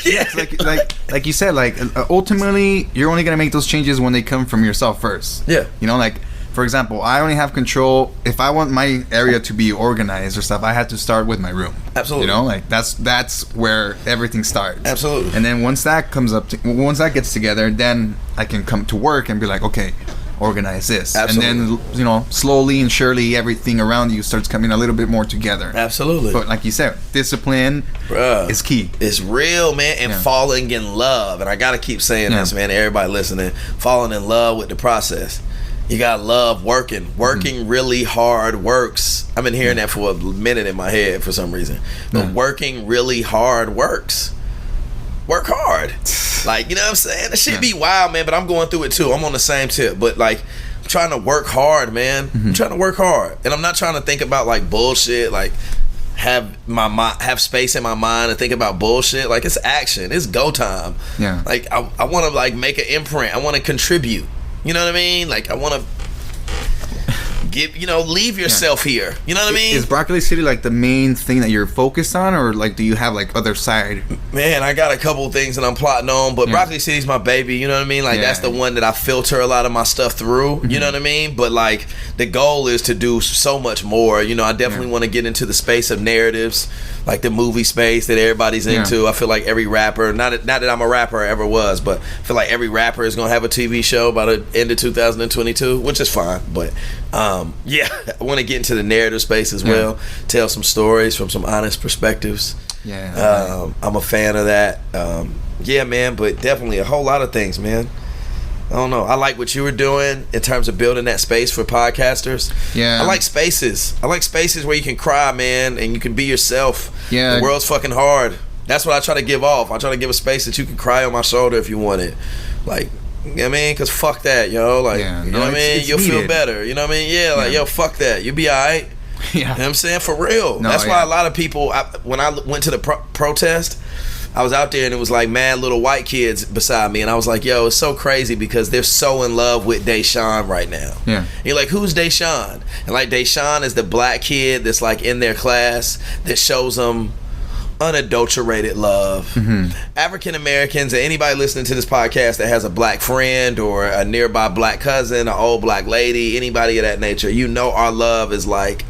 Like you said, like ultimately, you're only gonna make those changes when they come from yourself first. Like, for example, I only have control if I want my area to be organized or stuff. I had to start with my room. Absolutely. Like that's where everything starts. Absolutely. And then once that comes up, once that gets together, then I can come to work and be like, okay, organize this. Absolutely. And then, you know, slowly and surely everything around you starts coming a little bit more together. Absolutely. But like you said, discipline is key. It's real, man. And falling in love. And I got to keep saying this, man. Everybody listening, falling in love with the process. You got to love working. Working really hard works. I've been hearing that for a minute in my head for some reason. But working really hard works. Work hard. Like, you know what I'm saying? That shit be wild, man, but I'm going through it too. I'm on the same tip. But like, I'm trying to work hard, man. I'm trying to work hard. And I'm not trying to think about like bullshit, like have space in my mind to think about bullshit. Like, it's action. It's go time. Yeah. Like, I want to like make an imprint. I want to contribute. You know what I mean? Like, I want to leave yourself here. You know what I mean? Is Broccoli City like the main thing that you're focused on, or like do you have like other side? Man, I got a couple things that I'm plotting on, but Broccoli City's my baby. You know what I mean? Like that's the one that I filter a lot of my stuff through. You know what I mean? But like the goal is to do so much more. You know, I definitely want to get into the space of narratives, like the movie space that everybody's into. I feel like every rapper, not that I'm a rapper or ever was, but I feel like every rapper is gonna have a TV show by the end of 2022, which is fine. But I want to get into the narrative space as well. Tell some stories from some honest perspectives. I'm a fan of that. Man, but definitely a whole lot of things, man. I don't know. I like what you were doing in terms of building that space for podcasters. I like spaces. I like spaces where you can cry, man, and you can be yourself. The world's fucking hard. That's what I try to give off. I try to give a space that you can cry on my shoulder if you want it. Like, you know what I mean? Because fuck that, yo. Like, you know what I mean? You'll feel better. You know what I mean? Like, yo, fuck that. You'll be all right. You know what I'm saying? For real. That's why a lot of people, when I went to the protest, I was out there and it was like mad little white kids beside me. And I was like, yo, it's so crazy because they're so in love with Deshaun right now. And you're like, who's Deshaun? And like, Deshaun is the black kid that's like in their class that shows them unadulterated love. African Americans or anybody listening to this podcast that has a black friend or a nearby black cousin, an old black lady, anybody of that nature, you know our love is like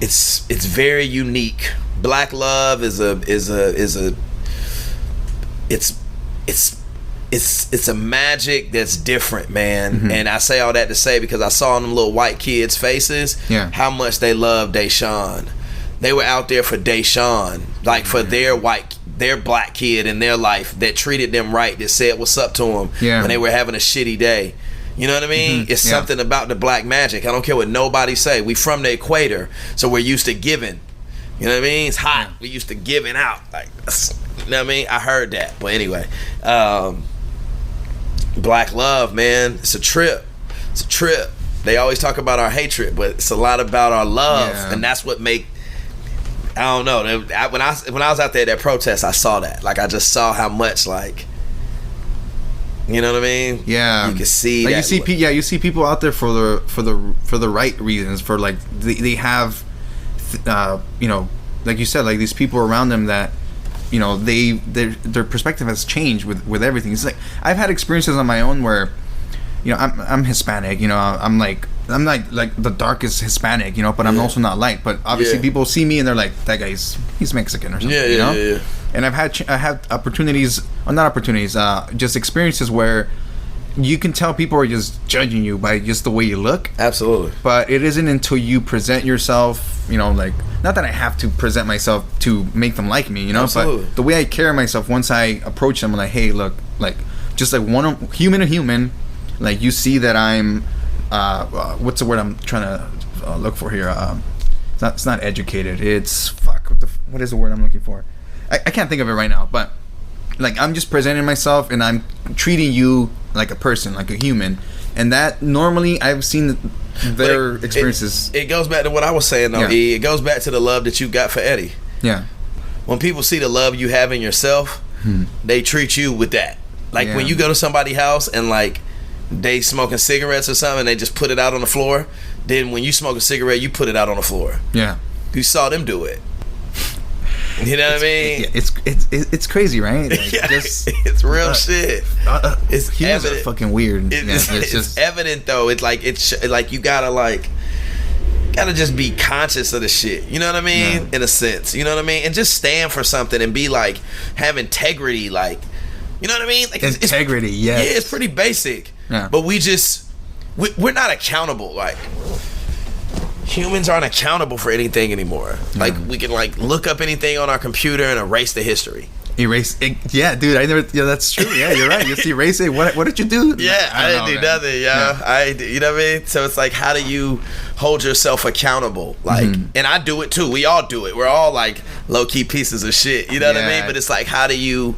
it's very unique. Black love is a magic that's different, man. And I say all that to say because I saw in them little white kids' faces how much they love Deshaun. They were out there for Deshaun, like for their black kid in their life that treated them right, that said what's up to them when they were having a shitty day. You know what I mean? It's something about the black magic. I don't care what nobody say. We from the equator, so we're used to giving. You know what I mean? It's hot. We used to giving out. Like, you know what I mean? I heard that. But anyway, black love, man. It's a trip. It's a trip. They always talk about our hatred, but it's a lot about our love, and that's what make. I don't know. When I was out there at that protest, I saw that. Like, I just saw how much, like, you know what I mean? You can see like that. You see people out there for the right reasons. For like they have, you know, like you said, like these people around them that, you know, their perspective has changed with everything. It's like I've had experiences on my own where, you know, I'm Hispanic. You know, I'm not like the darkest Hispanic, you know, but I'm also not light. But obviously, people see me and they're like, "That guy's he's Mexican or something," you know. And I had opportunities, or not opportunities, just experiences where you can tell people are just judging you by just the way you look. Absolutely. But it isn't until you present yourself, you know, like, not that I have to present myself to make them like me, you know. Absolutely. But the way I carry myself, once I approach them, I'm like, hey, look, like, just like human to human, like, you see that I'm. What's the word I'm trying to look for here? It's not educated. It's what is the word I'm looking for? I can't think of it right now. But like, I'm just presenting myself and I'm treating you like a person, like a human, and that normally I've seen their experiences. It goes back to what I was saying though. It goes back to the love that you got for Eddie. When people see the love you have in yourself, they treat you with that. Like when you go to somebody's house and like they smoking cigarettes or something, they just put it out on the floor. Then when you smoke a cigarette, you put it out on the floor. You saw them do it. You know what I mean? It's crazy, right? Like, it's real shit. It's humans evident. Are fucking weird. It's just evident though. It's like you gotta just be conscious of the shit. You know what I mean? In a sense, you know what I mean? And just stand for something and be like, have integrity. Like, you know what I mean? Like integrity. It's pretty basic. But we just we're not accountable. Like, humans aren't accountable for anything anymore. Like, we can like look up anything on our computer and erase the history. Erase it. Yeah, dude, I never. Yeah, that's true. Yeah, you're right. Just erase it. What did you do? Yeah, I didn't do nothing. You know what I mean? So it's like, how do you hold yourself accountable? Like, and I do it too. We all do it. We're all like low key pieces of shit. You know what I mean? But it's like, how do you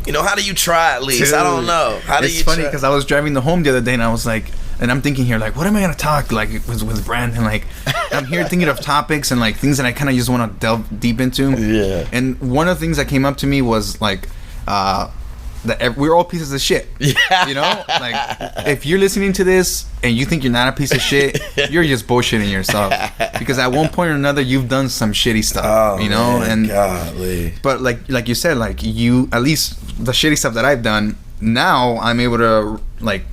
try at least? Dude, I don't know. It's funny because I was driving home the other day and I was like, and I'm thinking here, like, what am I gonna talk like with Brandon? Like, I'm here thinking of topics and like things that I kind of just want to delve deep into. Yeah. And one of the things that came up to me was like, that we're all pieces of shit. Yeah. You know, like if you're listening to this and you think you're not a piece of shit, you're just bullshitting yourself. Because at one point or another, you've done some shitty stuff. Oh, you know, man, and golly. But like you said, like you, at least the shitty stuff that I've done, now I'm able to like.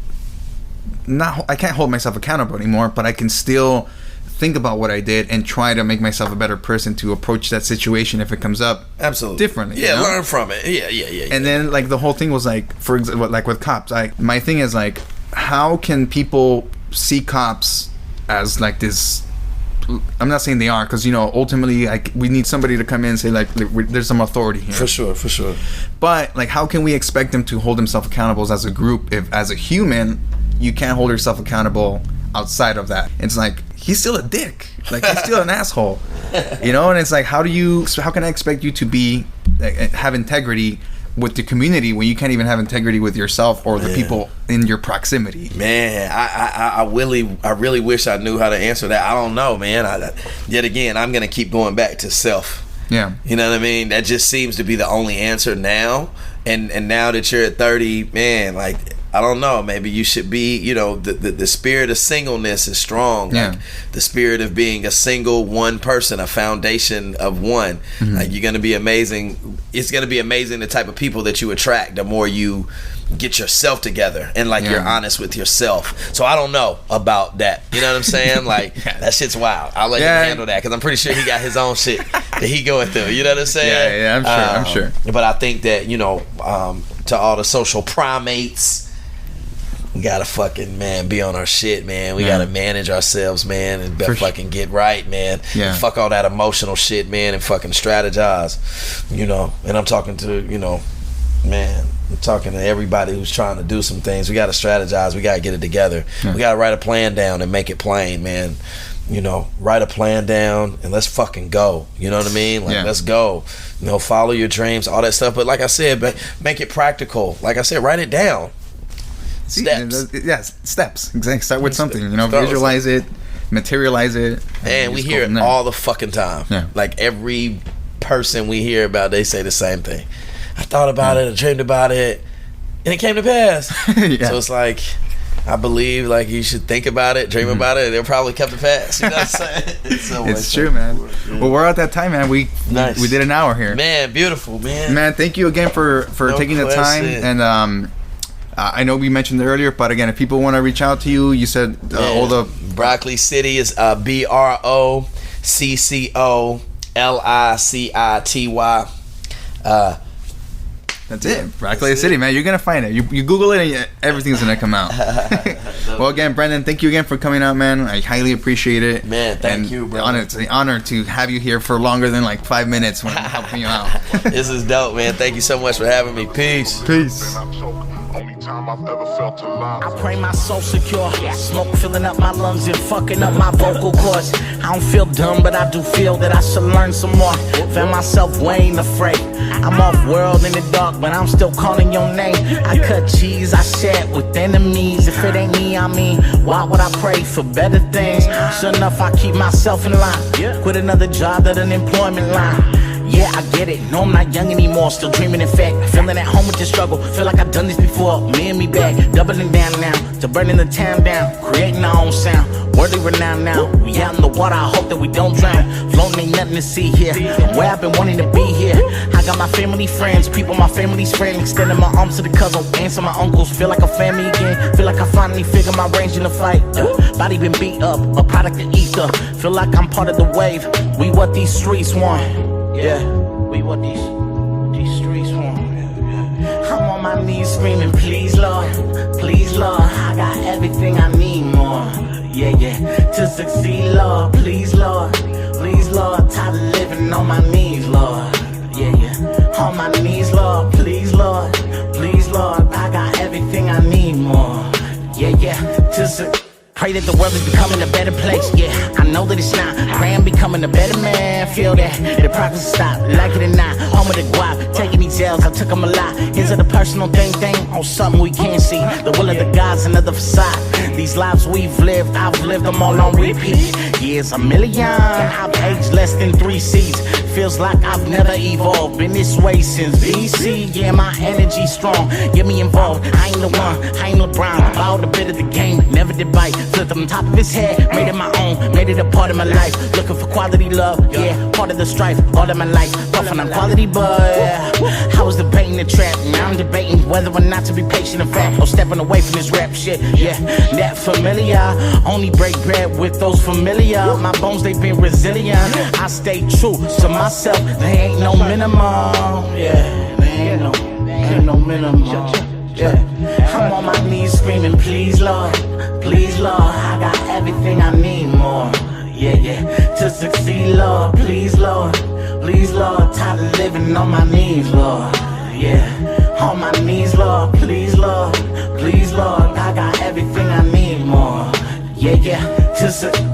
I can't hold myself accountable anymore, but I can still think about what I did and try to make myself a better person to approach that situation if it comes up. Absolutely differently. Yeah, you know? Learn from it. Yeah. And then like the whole thing was like, for example, like with cops, my thing is like, how can people see cops as like this? I'm not saying they are, because, you know, ultimately we need somebody to come in and say like there's some authority here. For sure. But like, how can we expect them to hold themselves accountable as a group if as a human you can't hold yourself accountable outside of that? It's like, he's still a dick. Like, he's still an asshole. You know? And it's like, how can I expect you to have integrity with the community when you can't even have integrity with yourself or the people in your proximity? Man, I really wish I knew how to answer that. I don't know, man. Yet again, I'm gonna keep going back to self. Yeah. You know what I mean? That just seems to be the only answer now. And now that you're at 30, man, like, I don't know, maybe you should be, you know, the spirit of singleness is strong. Yeah. Like, the spirit of being a single one person, a foundation of one. Like, you're going to be amazing. It's going to be amazing the type of people that you attract the more you get yourself together and like you're honest with yourself. So I don't know about that. You know what I'm saying? Like, that shit's wild. I'll let him handle that because I'm pretty sure he got his own shit that he going through. You know what I'm saying? Yeah, I'm sure. But I think that, you know, to all the social primates, we gotta fucking, man, be on our shit, man. We gotta manage ourselves, man, and fucking get right, man. Yeah. Fuck all that emotional shit, man, and fucking strategize, you know. And I'm talking to, you know, man, I'm talking to everybody who's trying to do some things. We gotta strategize. We gotta get it together. We gotta write a plan down and make it plain, man. You know, write a plan down and let's fucking go. You know what I mean? Like, let's go. You know, follow your dreams, all that stuff. But like I said, make it practical. Like I said, write it down. Steps. Steps. Exactly. Start with something. You know, visualize it, materialize it. And we hear it all the fucking time. Yeah. Like, every person we hear about, they say the same thing. I thought about it, I dreamed about it, and it came to pass. So it's like, I believe like you should think about it, dream about it, and it'll probably come to pass. You know what I'm saying? It's true, man. Well, we're at that time, man. We did an hour here. Man, beautiful, man. Man, thank you again for taking the time. And I know we mentioned it earlier, but again, if people want to reach out to you, you said all the Broccoli City is BROCCOLICITY. That's it. Broccoli City, man. You're going to find it. You Google it and everything's going to come out. Well, again, Brendan, thank you again for coming out, man. I highly appreciate it. Man, thank you, bro. It's an honor to have you here for longer than like 5 minutes when I'm helping you out. This is dope, man. Thank you so much for having me. Peace. Only time I've ever felt alive. I pray my soul secure. Smoke filling up my lungs and fucking up my vocal cords. I don't feel dumb, but I do feel that I should learn some more. Found myself way ain't afraid. I'm off world in the dark, but I'm still calling your name. I cut cheese, I shat with enemies. If it ain't me, I mean, why would I pray for better things? Sure enough, I keep myself in line. Quit another job, that unemployment line. Yeah, I get it. No, I'm not young anymore. Still dreaming, in fact. Feeling at home with the struggle. Feel like I've done this before. Me and me back. Doubling down now. To burning the town down. Creating our own sound. Worthy renowned now. We out in the water. I hope that we don't drown. Floating ain't nothing to see here. Where I've been wanting to be here. I got my family, friends. People my family's friends. Extending my arms to the cousin. Aunts and my uncles. Feel like a family again. Feel like I finally figured my range in the fight. Body been beat up. A product of ether. Feel like I'm part of the wave. We what these streets want. Yeah, we what these streets want. I'm on my knees screaming, please Lord, I got everything I need more. more. Yeah, yeah. To succeed, Lord, please, Lord. Please, Lord. Tired of living on my knees, Lord. Yeah, yeah. On my knees, Lord, please, Lord. Please, Lord. I got everything I need more. Yeah, yeah. Pray that the world is becoming a better place. Yeah, I know that it's not. Pray I'm becoming a better man. Feel that the progress stop. Like it or not, home of the guap. Taking these L's, I took them a lot. Is it a personal thing on something we can't see? The will of the gods, another facade. These lives we've lived, I've lived them all on repeat. Years a million, I've aged less than 3 C's. Feels like I've never evolved. Been this way since BC. Yeah, my energy strong. Get me involved. I ain't the one. I ain't LeBron. Bought a bit of the game. Never did bite. Flipped on top of his head. Made it my own. Made it a part of my life. Looking for quality love. Yeah, part of the strife. All of my life. Puffing on quality, but I was debating the trap. Now I'm debating whether or not to be patient and fat. Or stepping away from this rap shit. Yeah, that familiar. Only break bread with those familiar. My bones, they've been resilient. I stay true to myself, they ain't no minimum. Yeah, they ain't no minimum. Yeah, I'm on my knees screaming, please Lord, I got everything I need more. Yeah, yeah, to succeed, Lord, please Lord, tired of living on my knees, Lord. Yeah, on my knees, Lord, please Lord, I got everything I need more. Yeah, yeah, to succeed.